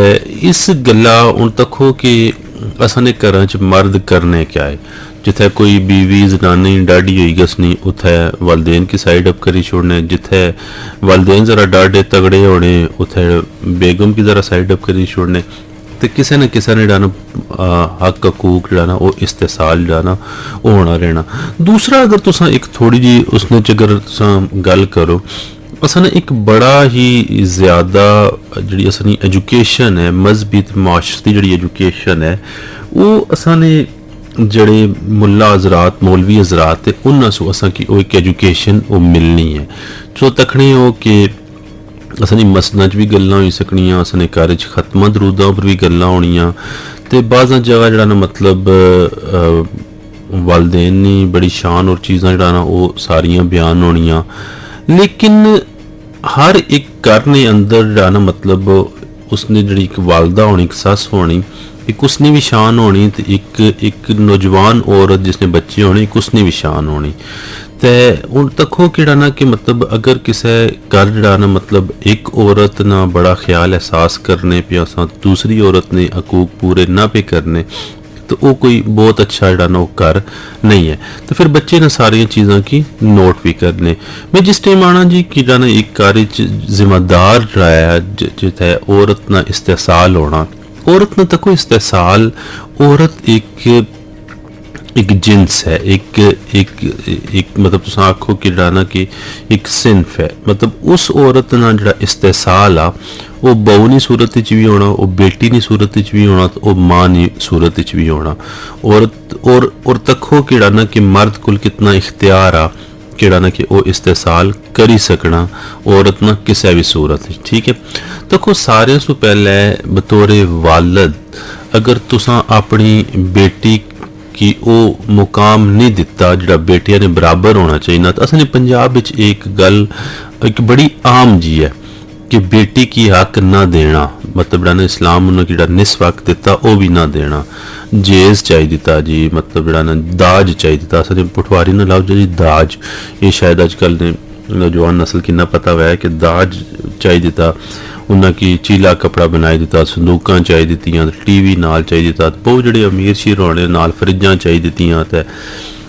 इस गल्ला हूँ तक हो कि असने घर च मर्द करने क्या है। जिथे कोई बीवी जनानी डाढ़ी हुई गसनी उथे वालदेन की साइड अप करी छोड़ने, जिथे वालदेन ज़रा डाढ़े तगड़े होने उथे बेगम की ज़रा साइड अप करी छोड़ने। तो किसी न किसी ने डाना हक हकूक डाना वो इस्तेसाल डाना वो होना रहना। दूसरा अगर तुसा एक थोड़ी जी उसने अगर तुसा गल करो असने एक बड़ा ही ज़्यादा जी असनी एजुकेशन है मजहबी माशरती जी एजुकेशन है वो असने जड़े मुला हजरात मौलवी हजरात है उन्होंने सो असा की वो एक एजुकेशन वो मिलनी है। सो तकने हो कि असनी मसना च भी गल्लां होई सकनियां, असने घर च खत्मा दरूदां पर भी गल्लां होनियां। तो बाज़ा जगह जड़ा ना मतलब वालदेन नी बड़ी शान और चीज़ां जड़ा ना वो सारियां बयान होनियां। लेकिन हर एक घर ने अंदर जड़ा ना मतलब उसने जड़ी एक वालदा होनी एक सस होनी एक उसने भी शान होनी तो एक नौजवान औरत जिसने बच्चे होने एक उसने भी शान होनी। तो हूँ तक हो कि ना कि मतलब अगर किसी घर जड़ा ना मतलब एक औरत ना बड़ा ख्याल एहसास करने पे दूसरी औरत ने हकूक पूरे ना पे करने तो वो कोई बहुत अच्छा जड़ा ना वो घर नहीं है। तो फिर बच्चे ने सारी चीज़ों की नोट भी करने। मैं जिस टाइम आना जी कि जाना एक घर जिम्मेदार जड़ा है जिथे औरत ना इस्तेसाल होना औरत न तको इस्तेसाल औरत एक एक जिन्स है, एक एक एक मतलब तुस आखो कि जेह्ड़ा ना कि एक सिनफ है, मतलब उस औरत नाल जेह्ड़ा इस्तेसाल आ वो बहू दी सूरत च भी होना, वो बेटी दी सूरत च भी होना, तो वो मां दी सूरत च भी होना। और तक्खो कि जेह्ड़ा ना कि मर्द कोल कितना इख्तियार आ कि जेह्ड़ा ना कि वो इस्तेसाल करी सकना औरत ना किसी भी सूरत च। ठीक है, तक्खो सारे तो पहले बतौरे वालद अगर तुसां अपनी बेटी कि वो मुकाम नहीं दिता जिहड़ा बेटियां ने बराबर होना चाहिए, तो असें पंजाब विच एक गल एक बड़ी आम जी है कि बेटी की हक ना देना, मतलब जेह्ड़ा इस्लाम उन्हें जेह्ड़ा निस्फ हक दिता वो भी ना देना, जेज चाहिए दिता जी, मतलब जेह्ड़ा ना दाज चाहिए दिता। असें पटवारी ना लाओ जी दाज, ये शायद अजकल ने नौजवान नस्ल की ना पता हुआ है कि दाज चाहिए दिता, उन्हें की चीला कपड़ा बनाई दिता, संदूकां चाहिए दित्तियां, टीवी नाल चाहिए दिता, बहुत जेह्ड़े अमीर शीर होने नाल फ्रिजां चाहिए दित्तियां, ते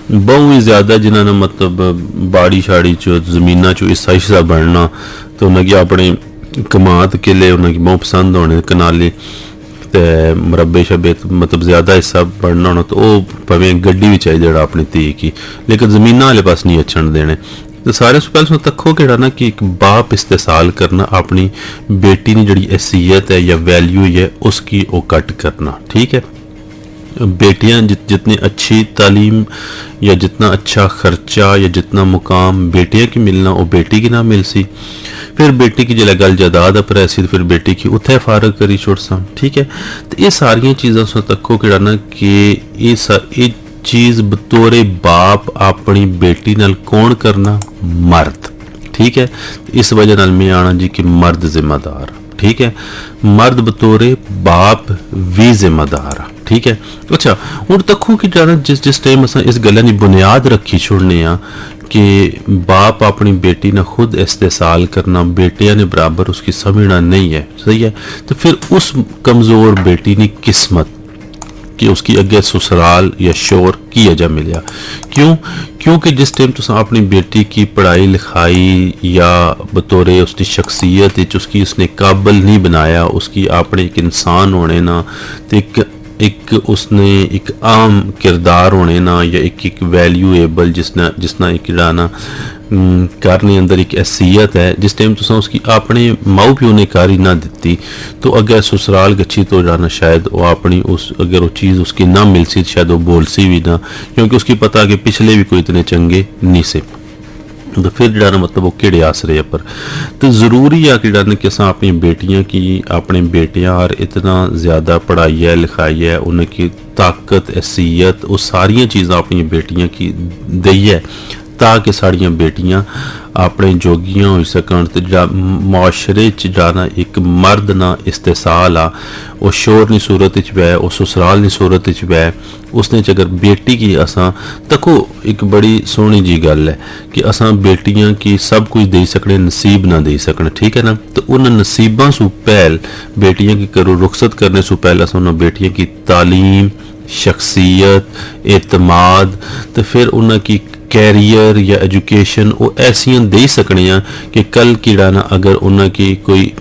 बहुत ही ज़्यादा जिन्होंने मतलब बाड़ी शाड़ी चो जमीना चो हिस्सा हिस्सा बनना, तो उन्हें अपने कमात किले उन्हें बहुत पसंद होने कनाली, ते मरबे शबे मतलब ज़्यादा हिस्सा बनना होना, तो वो भावें गड्डी भी चाहिए जेह्ड़ा अपनी धी की, लेकिन जमीना वाले पास नहीं अच्छन देने। तो सारे से पहले तक्को कि ना कि एक बाप इस्तेसाल करना अपनी बेटी की जी हैसियत है या वैल्यू है उसकी वो कट करना। ठीक है, बेटियां जितनी अच्छी तालीम या जितना अच्छा खर्चा या जितना मुकाम बेटियां की मिलना वो बेटी की ना मिल सी, फिर बेटी की जिला गल जायदाद पर ऐसी तो फिर बेटी की उत्थे फारग करी छोड़सा। ठीक है, तो ये सारिया चीज़ा सो तक्को कि ना कि ये चीज़ बतौरे बाप अपनी बेटी नाल कौन करना, मर्द। ठीक है, इस वजह नाल मैं आना जी कि मर्द जिम्मेदार। ठीक है, मर्द बतौरे बाप भी जिम्मेदार। ठीक है, अच्छा हूँ तक्खो कि जाना जिस टाइम अस इस गल्ला की बुनियाद रखी छोड़ने कि बाप अपनी बेटी ने खुद इस्तेसाल करना, बेटिया ने बराबर उसकी समझना नहीं है, सही है, तो फिर उस कमज़ोर बेटी की किस्मत कि उसकी अगे ससुराल या शोर की वजह मिलिया। क्यों? क्योंकि जिस टाइम तुम अपनी बेटी की पढ़ाई लिखाई या बतौरे उसकी शख्सियत उसकी उसने काबिल नहीं बनाया, उसकी अपने एक इंसान होने ना, तो एक उसने एक आम किरदार होने ना, या एक वैल्यूएबल जिसना एक ना करने अंदर एक हैसियत है, जिस टाइम तुम उसकी अपने माऊ प्यो ने कर ही ना दी, तो अगर ससुराल गच्छी तो जाना शायद वो अपनी उस अगर वो चीज़ उसकी ना मिल सी शायद वो बोल सी भी ना, क्योंकि उसकी पता कि पिछले भी कोई इतने चंगे नहीं से, तो फिर जरा मतलब वो केड़े आसरे पर। तो ज़रूरी है कि जरा कि अस अपनी बेटियां की अपने बेटियां और इतना ज़्यादा पढ़ाई है लिखाई है, उनकी ताकत हैसियत वो सारिया चीज़ां अपनी बेटियां की दईए ताकि साड़ियाँ बेटियां अपने जोगियां हो सकन, तो मुआशरे च जाना एक मर्द ना इस्तेसाल आ, वो शोर नी सूरत च वै, वो ससुराल नी सूरत च वै, उसने च अगर बेटी की असां तको एक बड़ी सोहनी जी गल है कि असां बेटियां की सब कुछ दे सकने, नसीब ना दे सकने। ठीक है ना, तो उन नसीबां सु पहल बेटियां की करो रुखसत करने सु पहले असां उन बेटियां की तालीम, शख्सियत, एतमाद, तो फिर उनकी कैरियर या एजुकेशन वो ऐसियां दे सकने कि कल कीड़ा ना अगर उनकी कोई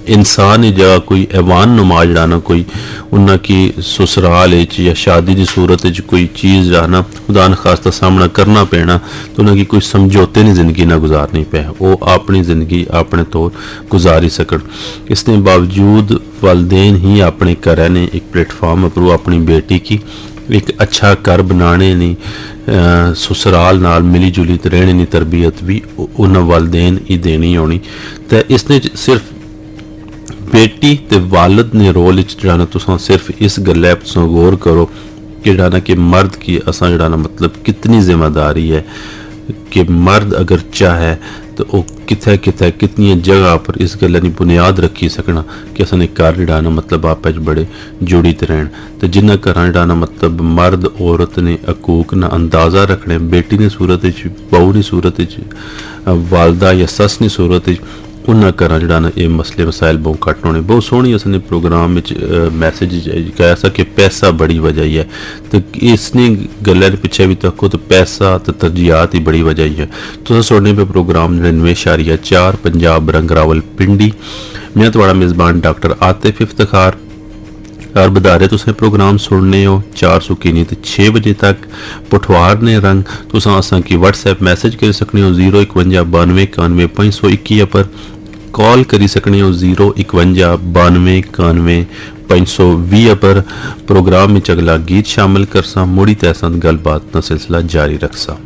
इंसान जगह कोई ऐवान नुमा जड़ा ना कोई उनकी ससुराल या शादी की सूरत कोई चीज़ जाना खुदा न खास्ता सामना करना पैना, तो उनकी कोई समझौते नहीं ज़िंदगी ना गुजारनी पे, वो अपनी ज़िंदगी अपने तौर गुजारी सकन। इसके बावजूद वालदेन ही अपने घर ने एक प्लेटफॉर्म पर वो अपनी बेटी की एक अच्छा घर बनाने नहीं ससुराल नाल मिली जुली रहने की तरबियत भी उन्हें वालदेन ही देनी होनी। तो इसने सिर्फ बेटी ते वालद ने रोल जाना तुम सिर्फ इस गल्लै पर गौर करो कि जाना कि मर्द की असा जाना मतलब कितनी जिम्मेदारी है कि मर्द अगर चाहे तो वो किथे किथे कितनी जगह पर इस गल्ला की बुनियाद रखी सकना कि असन घर जाना मतलब आप बड़े जुड़ी रहन। तो जिन्हें घर जाना मतलब मर्द औरत ने हकूक ना अंदाज़ा रखने, बेटी की सूरत बहू की सूरत वालदा या सस की सूरत उन्होंने घर जरा ये मसले मसाइल बहुत घट होने। बहुत सोहनी असने प्रोग्राम में मैसेज कहा सा कि पैसा बड़ी वजह ही है, तो इसने गल्ला पिछे भी तको तो पैसा तो तरजीहात ही बड़ी वजह ही है। तो सुनने पे प्रोग्राम 99.4 पंजाब रंग रावल पिंडी। मैं थोड़ा मेज़बान डॉक्टर आतिफ इफ्तिखार हर बधारे तुसें प्रोग्राम सुनने हो 400 तो 6 बजे तक। पुठवार ने रंग तुस असा की व्हाट्सएप मैसेज कर सकने हो 051 92 91 521 पर। कॉल करी सकने हो 051 92 91 520 पर। प्रोग्राम में अगला गीत शामिल करसा मुड़ी तैसन गलबात का सिलसिला जारी रखसा।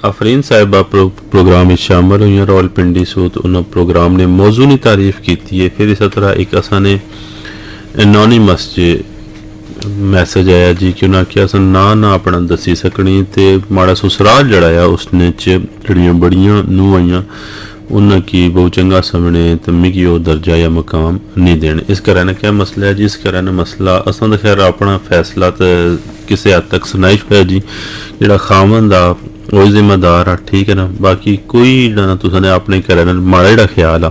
आफरीन साहिबा प्रोग्राम में शामिल हुई रावलपिंडी सूत उन्होंने प्रोग्राम ने मौजू की तारीफ की है। फिर इस तरह एक असा ने एनोनीमस जे मैसेज आया जी कि उन्हें आख्या ना अपना दसी सकनी तो माड़ा ससुराल जड़ाया उसने जड़ियाँ बड़ियाँ नूह आईयां उन्हें की बहुत चंगा समझने तो मिगी वो दर्जा या मकाम नहीं देने। इस कारण क्या मसला है जी? इस कारण मसला असा तो खैर अपना फैसला तो किसी हद तक सुनाई होया जी, जोड़ा खामन आ वो जिम्मेदार आ, ठीक है ना। बाकी कोई ना तुसाने अपने घर माड़ा जोड़ा ख्याल आ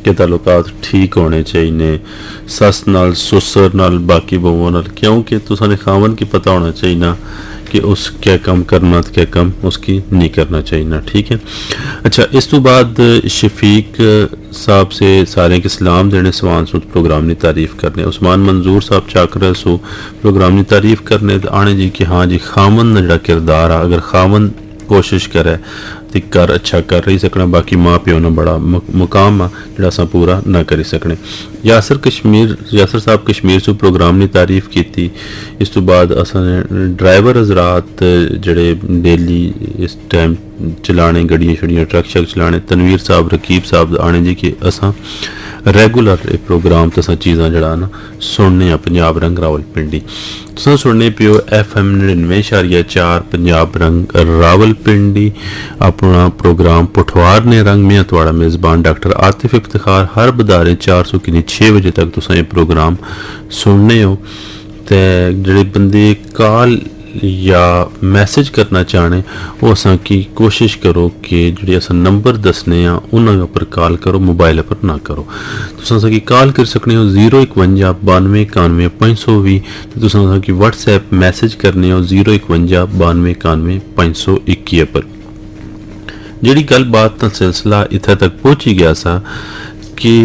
कि ताल्लुकात ठीक होने चाहिए सस नाल सुसर नाल बाकी बहुओं नाल, क्योंकि तुसाने खामन की पता होना चाहिए ना कि उस क्या काम करना तो क्या काम उसकी नहीं करना चाहिए ना, ठीक है। अच्छा, इस तो बाद शफीक साहब से सारे के सलाम देने सवान सूद प्रोग्राम की तारीफ करने। उस्मान मंजूर साहब चाकर सो प्रोग्राम की तारीफ करने तो आने जी कि हाँ जी खामन का जोड़ा किरदार आ अगर खामन कोशिश करे तो कर अच्छा कर रही सकना, बाकी माँ प्यो ने बड़ा मुकाम आ जोड़ा अस पूरा ना करी सकने। यासर साहब कश्मीर से प्रोग्राम की तारीफ की थी। इस तो बाद असां ड्राइवर हजरात जड़े डेली इस टाइम चलाने गड्डियाँ शड़ियाँ ट्रक शक चलाने, तनवीर साहब रकीब साहब आने जी कि असां रेगुलर प्रोग्राम तो असां चीज़ां जड़ा ना सुनने पंजाब रंग रावलपिंडी। तुसां सुनने पियो FM 99.4 पंजाब रंग रावलपिंडी। अपना प्रोग्राम पुठवार ने रंग में थोड़ा मेज़बान डॉक्टर आतिफ इफ्तिखार हर बधारे 400 की 6 बजे तक तुसां ये प्रोग्राम सुनने हो। तो जेडे बंदे कॉल या मैसेज करना चाहने वो असा की कोशिश करो कि जेडे अस नंबर दसने उन्होंने पर कॉल करो, मोबाइल पर ना करो। तुसां की कॉल कर सकने हो 051 92 91 520 तो तुसां की व्हाट्सएप मैसेज करने हो 051 92 91 521 पर। जी गलबात का सिलसिला इत्थे तक पहुँची गया सा कि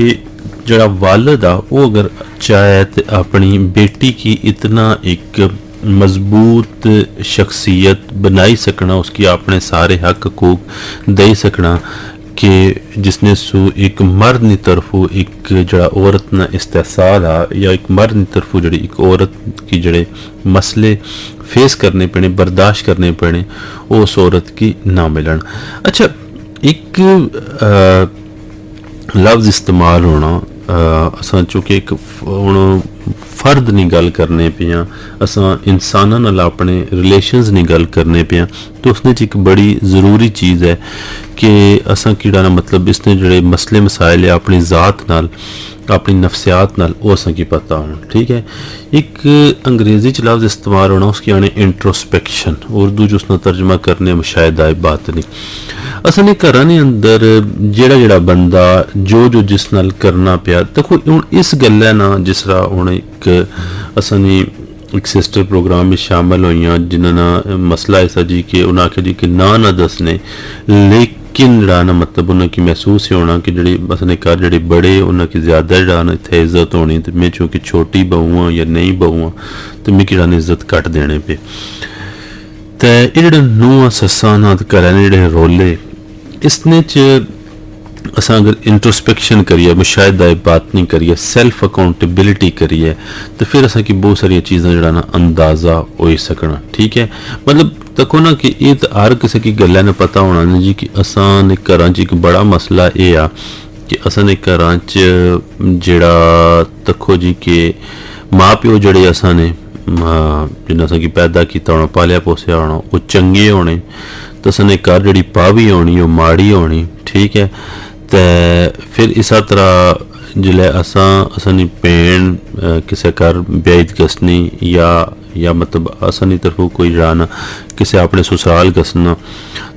जड़ा वालिद आ वो अगर चाहे तो अपनी बेटी की इतना एक मजबूत शख्सियत बनाई सकना, उसकी अपने सारे हक हकूक दे सकना कि जिसने सू एक मर्द की तरफों एक जड़ा औरत ना इस्तेसाल आ या एक मर्द की तरफों जड़ी एक औरत की जड़े मसले फेस करने पड़े बर्दाश्त करने पड़े वो उस औरत की ना मिलन। अच्छा, एक लफ्ज़ इस्तेमाल होना असां चूँकि एक हुण फर्द नहीं गल करने पियां, असां इंसानां नाल अपने रिलेशनस नहीं गल करने पियां, तो उसने एक बड़ी ज़रूरी चीज़ है कि असां कीड़ा ना मतलब इसने जोड़े मसले मसाइल है अपनी ज़ात नाल अपनी नफसियात नाल वो असां की पता होना, ठीक है। एक अंग्रेज़ी च लफ्ज़ इस्तेमाल होना उसकी आने इंट्रोस्पेक्शन, उर्दू जो उसने तर्जमा करने मुशाहिदा है बात नहीं। असल ने घर ने अंदर जेड़ा जेड़ा बंदा जो जो जिस नाल करना पिया देखो हुण इस गल है ना जिस तरह हुण एक असनी एक सिस्टर प्रोग्राम में शामिल हुई जिन्होंने मसला ऐसा जी कि उन्हें आख्या जी कि ना दसने लेकिन जड़ा ना मतलब उन्हें की महसूस ही होना कि जी असने घर जड़े बड़े उन्हें की ज्यादा जड़ा ना इतने इज्जत होनी तो मैं चूँकि छोटी बहू हाँ या नहीं बहू हाँ तो मिगी जड़ा इज्जत घट देने पे तो ये जो नूह सस्सा ना घर ने जोड़े रोले इसने असा अगर इंट्रोस्पेक्शन करिए मुशाहिदा बात नहीं करिए सेल्फ अकाउंटेबिलिटी करिए तो फिर असा की बहुत सारी चीज़ें जड़ा ना अंदाज़ा हो सकना, ठीक है। मतलब देखो ना कि ये तो हर किसी की गल ने पता होना नहीं जी कि असा ने घर एक बड़ा मसला ये आ कि असा ने घर जड़ा देखो जी कि माँ प्यो जड़े असा ने जिन्हें असा की पैदा किया होना पालिया पोसिया होना वो चंगे होने तो असा ने घर जड़ी पावी होनी वो माड़ी होनी, ठीक है। तो फिर इस तरह जिले असानी भैन किसी घर ब्याईत गसनी या मतलब असानी तरफों कोई जड़ाना किसी अपने ससुराल गसना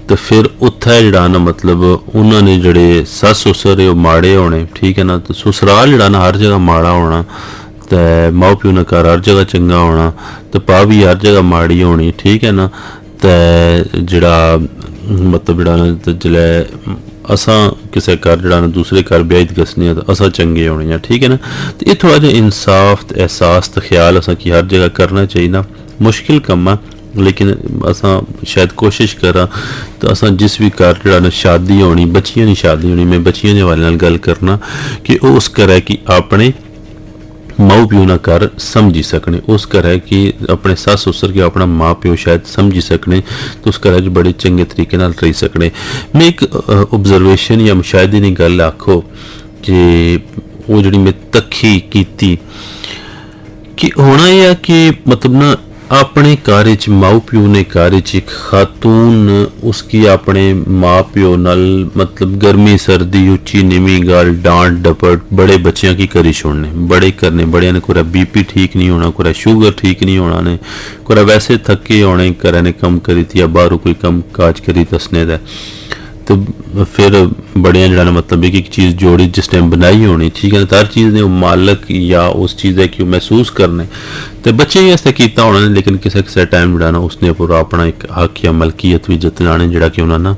तो फिर उत्थे जड़ाना मतलब उन्होंने जड़े सस ससुर है वो माड़े होने, ठीक है ना। तो ससुराल जड़ाना हर जगह माड़ा होना तो माओ प्यो ने घर हर जगह चंगा होना तो पा भी हर जगह माड़ी होनी, ठीक है ना। तो जड़ा मतलब जड़ा जिले असां किसी घर जड़ा दूसरे घर ब्याह दसने तो असां चंगे होने हैं, ठीक है ना। तो ये थोड़ा जिहा इंसाफ ते एहसास तो ख्याल असां की हर जगह करना चाहिए ना। मुश्किल कम आ लेकिन असां शायद कोशिश करा तो असां जिस भी घर जड़ा ना शादी होनी, बच्चियां दी शादी होनी, मैं बच्चियां दे हवाले नाल गल करना कि वो उस घर है कि अपने माऊ प्यो ना घर समझी सकने, उस घर है कि अपने सस ससुर के अपना माँ प्यो शायद समझी सकने, तो उस घर बड़े चंगे तरीके नाल रही सकने। मैं एक ऑब्जर्वेशन या मुशाहिदे दी गल आखो कि वो जी मैं तक्की कीती कि होना यह है कि मतलब ना अपने घर माऊ प्यो ने घर एक खातून उसकी अपने माँ प्यो नाल मतलब गर्मी सर्दी उच्ची नीवी गल डांट डपट बड़े बच्चों की करी छोड़ने, बड़े करने, बड़े ने कोई बीपी ठीक नहीं होना, कोई शुगर ठीक नहीं होना ने, कोई वैसे थके होने घर ने कम करी थी या बाहरों कोई कम काज करी दसने दा, तो फिर बड़िया जड़ा मतलब एक चीज़ जोड़ी जिस टाइम बनाई होनी, ठीक है ना। तो हर चीज़ ने मालक या उस चीज़ है कि महसूस करने तो बच्चे ही इससे किया होना, लेकिन किसी किसी टाइम जड़ा उसने पूरा अपना एक हक या मलकीयत भी जतलाने जड़ा कि उन्होंने ना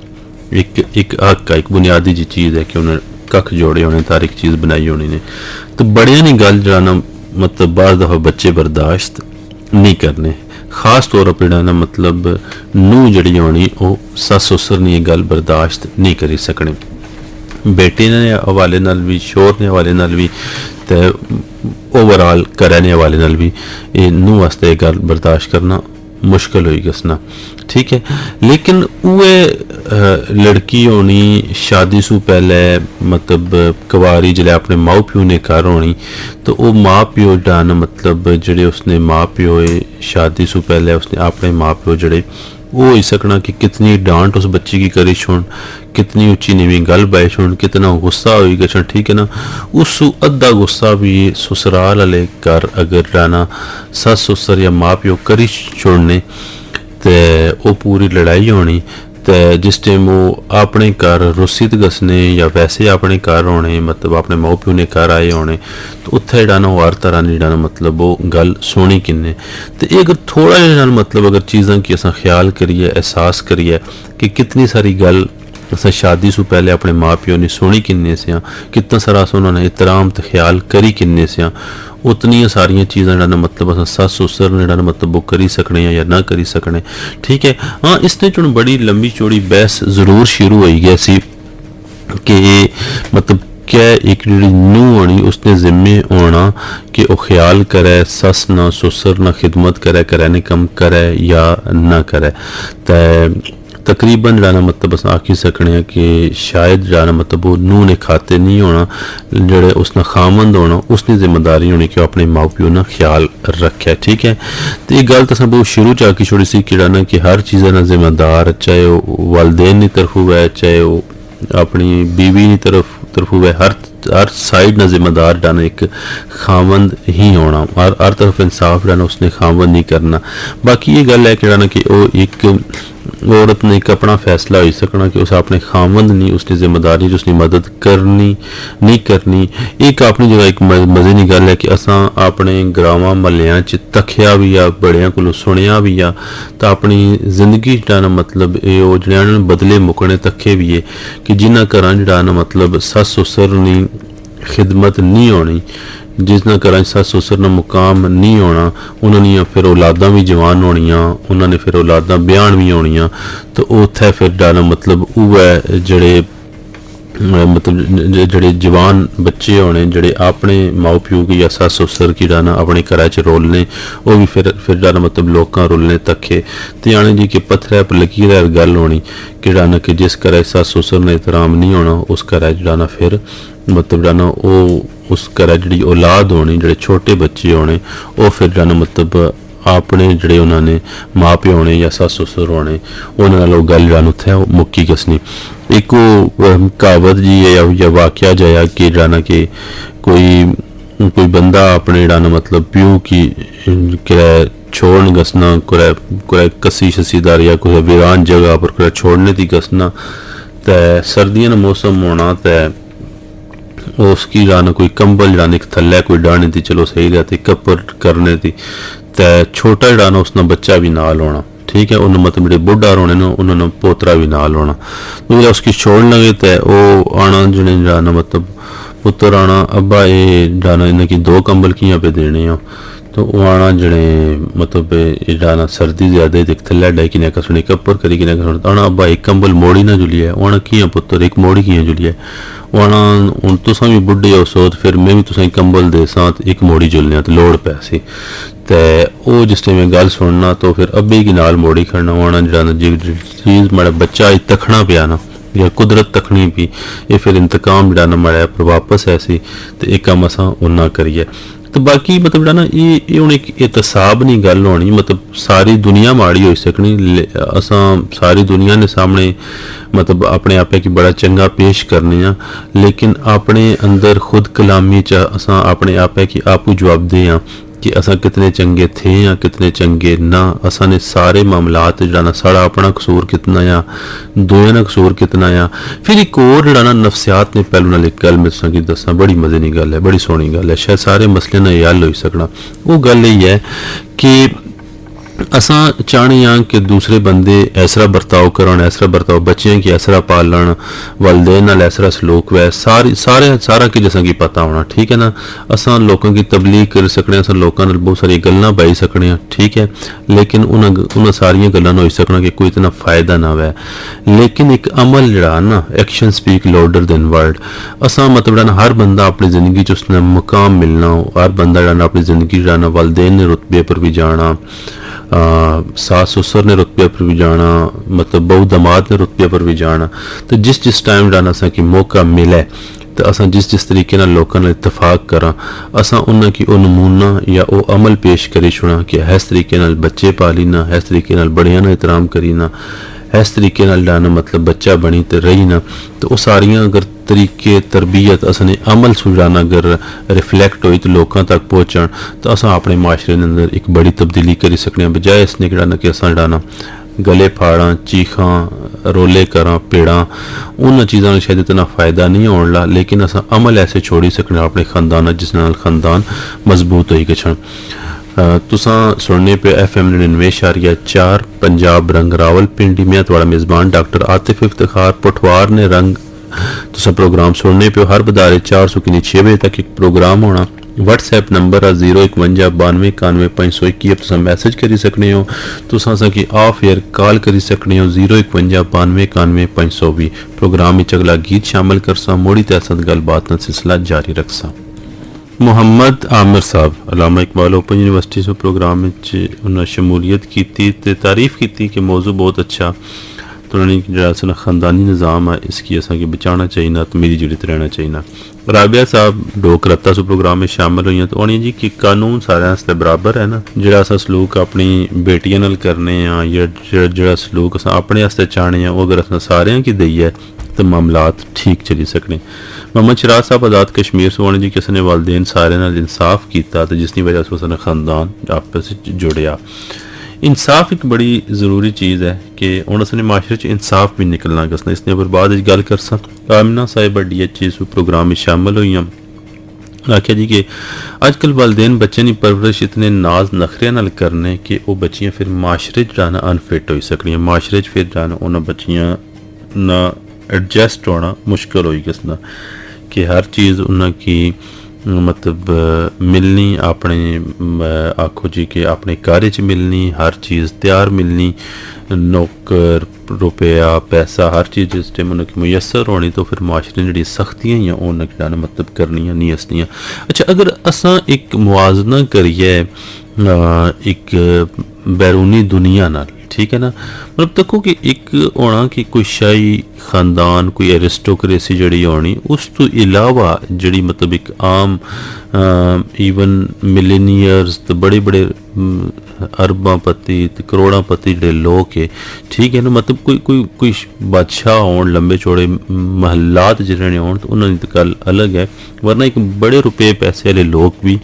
एक हक का एक बुनियादी जी चीज़ है कि उन्हें कख जोड़े होने, तार एक चीज़ बनाई होनी ने। तो बड़िया ने गल जड़ा ना मतलब बार दफ़ा बच्चे बर्दाश्त नहीं करने, खास तौर पर ना मतलब नूह जड़ी होनी वो सस ससुर ने गल बर्दाश्त नहीं करी सकने, बेटे ने हवाले नाल भी, शोर ने हवाले नाल भी, तो ओवरऑल घरै हवाले नाल भी ये नूह वास्ते गल बर्दाश्त करना मुश्किल होई गसना, ठीक है। लेकिन उहे लड़की होनी शादी सु पहले मतलब कवारी जिले अपने माँ प्यो ने घर होनी, तो वो माँ प्यो जड़ा मतलब जड़े उसने माँ प्यो शादी सु पहले उसने अपने माँ प्यो जड़े वो हो सकना कि कितनी डांट उस बच्ची की करी छोड़, कितनी उच्ची नीवी गल बाई छोड़, कितना गुस्सा होई गया, ठीक है ना। उस अद्धा गुस्सा भी ससुराल वाले घर अगर रहना सस ससुर या माँ प्यो करी छोड़ने तो वो पूरी लड़ाई होनी। तो जिस टाइम वो अपने घर रुसित गसने या वैसे अपने घर होने मतलब अपने माँ प्यो ने घर आए होने, तो उत्थे जड़ा हर तरह जड़ा मतलब वो गल सुनी किन्ने। तो ये अगर थोड़ा जहा मतलब अगर चीज़ां की अस ख्याल करिए, एहसास करिए कि कितनी सारी गल अस शादी सु पहले अपने माँ प्यो ने सुनी किन्ने से, कितना सारा अस उन्होंने एहतराम तो ख्याल करी किन्ने से, उतनी सारिया चीज़ां जड़ा मतलब अस सस ससुर ने जड़ा मतलब वो करी सकने या ना करी सकने, ठीक है। हाँ इसने चुन बड़ी लंबी चौड़ी बहस जरूर शुरू हो गया सी कि मतलब क्या एक जी नूह होनी उसने जिम्मे होना कि वह ख्याल करे सस ना ससुर ना खिदमत करे, करे ने कम करे या ना करे। तो तकरीबन जड़ा मतलब अस आखी सकने कि शायद जड़ा मतलब वो नूह ने खाते नहीं होना, जड़े उसने खामंद होना उसने जिम्मेदारी होनी कि अपने माँ प्यो ना ख्याल रखे, ठीक है। तो ये गल तो बहुत शुरू च आकी छोड़ी सी कि ना कि हर चीज़ ना जिम्मेदार, चाहे वो वालदेन की तरफों है, चाहे वो अपनी बीवी की तरफों है, हर साइड ना जिम्मेदार डाना एक खामंद ही होना, हर तरफ इंसाफ डाना उसने खामंद नहीं करना। बाकी ये गल है कि कि वो एक औरत ने एक अपना फैसला हो सकना कि उस अपने खामंद नहीं उसकी जिम्मेदारी जो उसकी मदद करनी नहीं करनी। एक अपनी जगह एक मजे की गल है कि असा अपने ग्रावां महल्लियां च तक्या भी आ, बड़ियां कोलों सुनिया भी आ, तो अपनी जिंदगी जड़ा मतलब ये जड़े बदले मुकने तके भी है कि जिन्होंने घर जड़ा मतलब सस ससुर नी खिदमत नहीं होनी, जिसना घर सस ससुर ना मुकाम नहीं होना, उन्होंने फिर औलादा भी जवान होनिया, उन्होंने फिर औलादा ब्याहन भी होनिया, तो उत्थे फिर डाना मतलब उह जड़े मतलब जड़े जवान बच्चे होने जड़े अपने माँ प्यो की या सस ससुर की डाना अपने घर च रोलने, वो भी फिर डाना मतलब लोकां रोलने तके। तो यानी जी कि पत्थर पर लकीर है गल होनी कि डाना कि जिस घर सस ससुर ने एहतराम नहीं होना उस घर जाना फिर मतलब जाना वो उस घर जी औलाद होनी, जड़े छोटे बच्चे होने वो फिर जाना मतलब अपने जड़े उन्होंने माँ प्यो होने या सस ससुर होने उन्होंने गल जान उत्थे मुक्की कसनी। एक कहावत जी या वाकया जाया कि जाना कि कोई बंदा अपने जाना मतलब प्यो की छोड़न गसना कोई कसी शसीदार या कोई वीरान जगह पर कोई छोड़ने की गसना, तो सर्दियों का मौसम होना तो उसकी जाना कोई कंबल जाने थल्ले कोई डाने थी चलो सही रहती कपर करने थी, तो छोटा जड़ा उसना बच्चा भी नाल होना, ठीक है। उन्होंने मतलब जो बुढ़ा रोने ना उन्होंने पोतरा भी नाल होना, तो जो उसकी छोड़न लगे तो वो आना जिन्हें जाना मतलब पुत्र आना अब्बा ये जाना इन्हें दो कंबल कियां पे देने हो, तो वो आना जड़े मतलब ये जाना सर्दी ज्यादा देख थल्ला डाई कि सुनी कपर करी कि आना अब्बा एक कंबल मोड़ी ना जुली है, वो आना कियां पुत्र एक मोड़ी कियां जुली है, वो आना हूँ तुसा भी बुढ़े हो सो तो फिर मैं भी तुसें कंबल दे साथ एक मोड़ी जुलने तो लोड़ पैसी, तो वो जिस टाइम गल सुनना तो फिर अब्बे की नाल मोड़ी खड़ना, वो आना जड़ा चीज़ माड़ा बच्चा तखना पिया ना या कुदरत तकनी भी ये फिर इंतकाम जड़ा ना माड़ा पर वापस ऐसी तो एक कम असा उन्ना करिए। तो बाकी मतलब जड़ा ना ये हूँ एक एहतसाब नहीं गल होनी, मतलब सारी दुनिया माड़ी हो सकनी, असा सारी दुनिया ने सामने मतलब अपने आपे की बड़ा चंगा पेश करने आ, लेकिन अपने अंदर खुद कलामी च असा अपने आपे की आपू जवाब दे आ कि असा कितने चंगे थे या कितने चंगे ना, असा ने सारे मामलात जड़ा ना साड़ा अपना कसूर कितना या दूए ना कसूर कितना या। फिर एक और जड़ा ना नफ्सियात ने पहलू नाल एक गल मैं तुसां दसा बड़ी मजे की गल है, बड़ी सोहनी गल है, शायद सारे मसले ना हल हो सकना। वो गल यही है कि असा चाहने हाँ कि दूसरे बंदे ऐसा बर्ताव करन, ऐसा बर्ताव बच्चों की ऐसा पालन, वालदेन नाल ऐसा सलूक वै सारा कि जैसा कि पता होना, ठीक है ना। असा लोगों की तबलीग कर सकने, असा लोगों नाल बहुत सारी गल्लां पाई सकने, ठीक है, लेकिन उन्हें सारिया गल्लां होई सकना कि कोई इतना फायदा ना वै। लेकिन एक अमल जड़ा ना action speak louder than word, असा मतलब जड़ा हर बंदा अपनी जिंदगी च उसने मुकाम मिलना, हर बंदा जड़ा अपनी जिंदगी जड़ा वालदेन ने रुतबे पर भी जाना, सास ससुर ने रुतबे पर भी जाना, मतलब बहू दमाद ने रुतबे पर भी जाना। तो जिस टाइम जाना असा कि मौका मिले तो असा जिस तरीके नाल लोकां नाल इत्तफाक करा, असा उन्हां की ओ नमूना या ओ अमल पेश करी छुड़ा कि इस तरीके नाल बच्चे पाली ना, इस तरीके नाल बड़ियां दा एहतराम करी ना, इस तरीके नाल जाना मतलब बच्चा बनी तो रही ना। तो वो सारियां अगर तरीके तरबियत असने अमल सुझाना अगर रिफ्लैक्ट हुई तो लोगों तक पहुँचन तो असा अपने माशरे के अंदर एक बड़ी तब्दीली करी सकने, बजाय इसने कि कि असा जड़ा गले फाड़ा चीखा रोले करा पेड़ा उन चीज़ों ने शायद इतना फ़ायदा नहीं होने ला, लेकिन असा अमल ऐसे छोड़ी सकने अपने खानदान जिस नाल खानदान मजबूत होई गछन। तुसां सुनने पे FM 99.4 पंजाब रंग रावलपिंडी में थोड़ा मेज़बान डॉक्टर आतिफ इफ्तिखार पठवार ने रंग तुसां प्रोग्राम सुनने पे हर बदारे 400 की 6 बजे तक एक प्रोग्राम होना। व्हाट्सएप नंबर आ 051929521 तुसां मैसेज करी सकने हो, तुसां असां की ऑफ एयर कॉल करी सकने हो 051929521 प्रोग्राम में अगला गीत शामिल करसा मोड़ी तहसद गलबात का सिलसिला जारी रखसा। मुहम्मद आमिर साहब अलामा इकबाल ओपन यूनिवर्सिटी से प्रोग्राम में उन्हें शमूलियत की तारीफ़ की कि मौजू बहुत अच्छा, तो उन्होंने जरा ख़ानदानी निज़ाम है इसकी असा कि बचाना चाहिए ना, तो मेरी जुड़ित रहना चाहिए ना। राबिया साहब डोक रत्ता सो प्रोग्राम में शामिल हुई तो उन्हें जी कि कानून सारे बराबर है ना, जरा असा सलूक अपनी बेटियां नाल करने या जरा सलूक असा अपने आस्ते चाहने वो अगर असा सारे की दईए तो मामलात ठीक चली सकने। मोहम्मद शराज साहब आज़ाद कश्मीर से उन्होंने जी किसी ने वालदेन सारे नाल इंसाफ किया तो जिसकी वजह से उसने ख़ानदान आपस जुड़िया। इंसाफ एक बड़ी ज़रूरी चीज़ है कि हूँ असने माशरे च इंसाफ भी निकलना गसना, इसने पर बाद गल कर सकता। आमिना साहिबा DH प्रोग्राम में शामिल हुई आख्या जी कि अजकल वालदेन बच्चों की परवरिश इतने नाज नखरे नाल करने कि वो बच्चियां फिर माशरे च जाना अनफिट हो सकनियां, माशरे च फिर जाना उन्होंने बच्चियां ना एडजस्ट होना मुश्किल होई गसना कि हर चीज़ उन्होंने मतलब मिलनी अपने आखो जी कि अपने कार्य च मिलनी, हर चीज़ तैयार मिलनी, नौकर रुपया पैसा हर चीज़ जिस टाइम उन्हें मुयसर होनी तो फिर माशरे जी सख्तियां ही उन्हें मतलब करनियां नहीं असनियां। अच्छा अगर असा एक मुआजना करिए एक बैरूनी दुनिया नाल, ठीक है ना, मतलब तको कि एक होना कि कोई शाही खानदान कोई एरिस्टोक्रेसी जड़ी होनी, उस तो इलावा जड़ी मतलब एक आम ईवन मिलेनियर्स तो बड़े बड़े अरबापति करोड़ापति जड़े लोग है, ठीक है ना, मतलब कोई बादशाह होन लंबे चौड़े महलात जिन्हें होन तो उन्होंने तो गल अलग है, वरना एक बड़े रुपये पैसे वाले लोग भी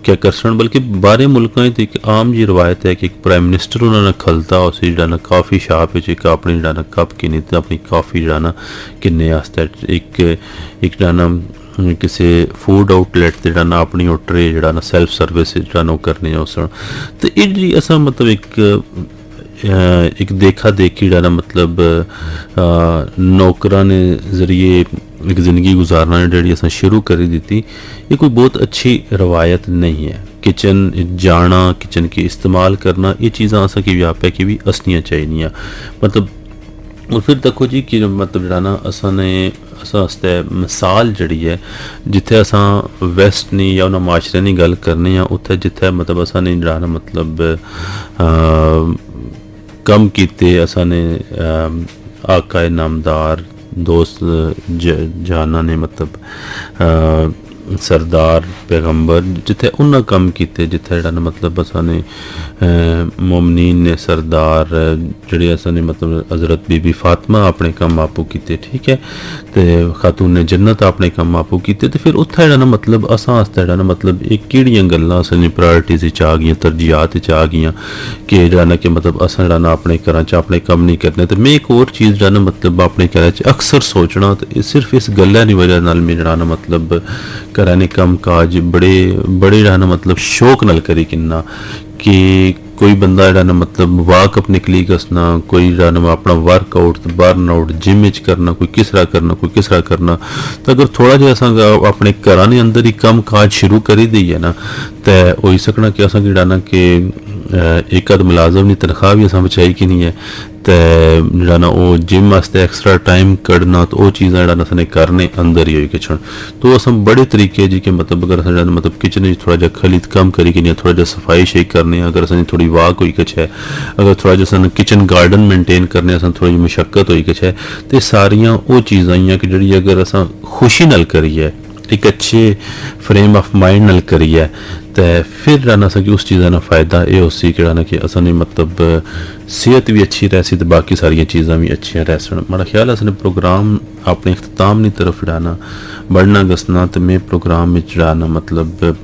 क्या करसन। बल्कि बारे मुल्कों तो एक आम जी रवायत है कि एक प्राइम मिनिस्टर उन्होंने खलता उसी जड़ा काफ़ी शाप एक अपनी जड़ा कप की नहीं अपनी काफ़ी जड़ा किन्ने आस्ते एक जड़ा किसी फूड आउटलैट से जड़ा अपनी ट्रे जड़ा सेल्फ सर्विस जड़ा करने उस तो ये असा मतलब एक देखा देखी ਜਿਹੜਾ ਨਾ ਮਤਲਬ ਨੌਕਰਾਂ ਨੇ ਜ਼ਰੀਏ एक ज़िंदगी गुजारना ਜਿਹੜੀ असां शुरू करी दी, ये कोई बहुत अच्छी रवायत नहीं है। किचन जाना, किचन के इस्तेमाल करना, ये चीज़ां असां की व्यापक की भी असनियां चाहिए। मतलब और फिर देखो जी कि मतलब जरा ना असां ने असां आस्ते मिसाल जड़ी है जिथे असां वैस्ट नहीं या उन्हें माशरे नहीं गल करनी है, उत्थे जिथे मतलब असां ने जरा ना मतलब कम कीते असां ने आका नामदार दोस्त जाना ने मतलब सरदार पैगंबर जिथे उन्हें कम किए, जिथे जरा मतलब असा ने मोमनीन ने सरदार जड़े असा ने मतलब हज़रत बीबी फातिमा अपने कम आपू किए, ठीक है, तो खातून ने जन्नत अपने कम आपू किए, तो फिर उत्थे जरा मतलब असा आस्ते जरा मतलब एक किहड़ियां गल्लां असां दी प्रायोरिटीज़ आ गई, तरजीहात आ गई कि जरा ना कि मतलब असा जरा अपने घर च अपने कम नहीं करने। तो मैं एक और चीज़ जरा मतलब अपने घर च अक्सर सोचना, तो सिर्फ इस गल्ला दी वजह नाल मैं जरा मतलब घरा ने कम काज बड़े बड़े जरा मतलब शौक नाल करी किन्ना कि कोई बंदा जरा ना मतलब वाक अपनी निकली कसना, कोई जरा ना अपना वर्कआउट बर्न आउट जिम च करना, कोई किस तरह करना, कोई किस तरह करना। तो अगर थोड़ा जिहा असां अपने घरां दे अंदर ही कम काज शुरू करी दईए ना, तो होई सकना कि असां जरा ना कि एक अद मुलाजम की तनख्वाह भी असां बचाई कि नहीं है, तो जरा ना वो जिम वास्ते एक्स्ट्रा टाइम कढ़ना, तो वो चीज़ां जरा असां ने करने अंदर ही होई किचन। तो असां बड़े तरीके जी कि मतलब अगर असां जरा मतलब किचन थोड़ा जिहा खलीद कम करी कि थोड़ा जिहा सफाई शई करने, अगर असां थोड़ी वाक होई कुछ है, अगर थोड़ा जिहा असां किचन गार्डन मेनटेन करने असां थोड़ी मुशक्कत होई कुछ है, तो सारियां वो चीज़ां आइयां कि जिहड़ी अगर असां खुशी नाल करिए, एक अच्छे फ्रेम ऑफ माइंड नाल करिए, तो फिर जरा ना कि उस चीज़ा ना फ़ायदा ये उसी कि ना कि असा ने मतलब सेहत भी अच्छी रह सी, तो बाकी सारिया चीज़ां भी अच्छियां रह सन। मेरा ख्याल अस प्रोग्राम अपने अख्ताम की तरफ जरा बढ़ना गसना, तो मैं प्रोग्राम में जरा मतलब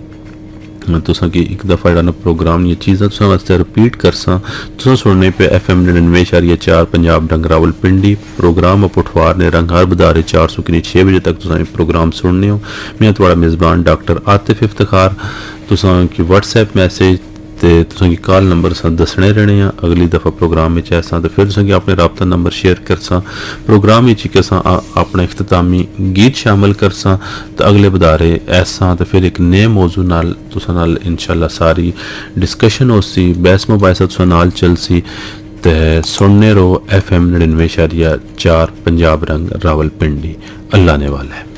तुसां कि एक दफ़ा जरा प्रोग्राम ये चीज़ां तुसां वास्ते रिपीट करसां। तुसां सुनने पे FM 99.4 पंजाब डंग रावलपिंडी, प्रोग्राम पुठवार ने रंग हर बधारे 406 बजे तक तुसां प्रोग्राम सुनने हो। मैं थोड़ा मेज़बान डॉक्टर आतिफ इफ्तिखार। तुसां कि व्हाट्सएप मैसेज तो तुसां की कॉल नंबर असां दसने रहने हैं। अगली दफ़ा प्रोग्राम में ऐसा तो फिर तुसां कि अपने राबता नंबर शेयर करसां। प्रोग्राम में एक असां अपना इख्तितामी गीत शामिल करसां, तो अगले बधारे ऐसा तो फिर एक नए मौजू नाल तुसां नाल इंशाल्लाह सारी डिस्कशन हो सी, बहस मुबाहिसा तुसां नाल चल सी। तो सुनने रहो FM 99.4 पंजाब रंग रावलपिंडी। अल्लाह ने वाला है।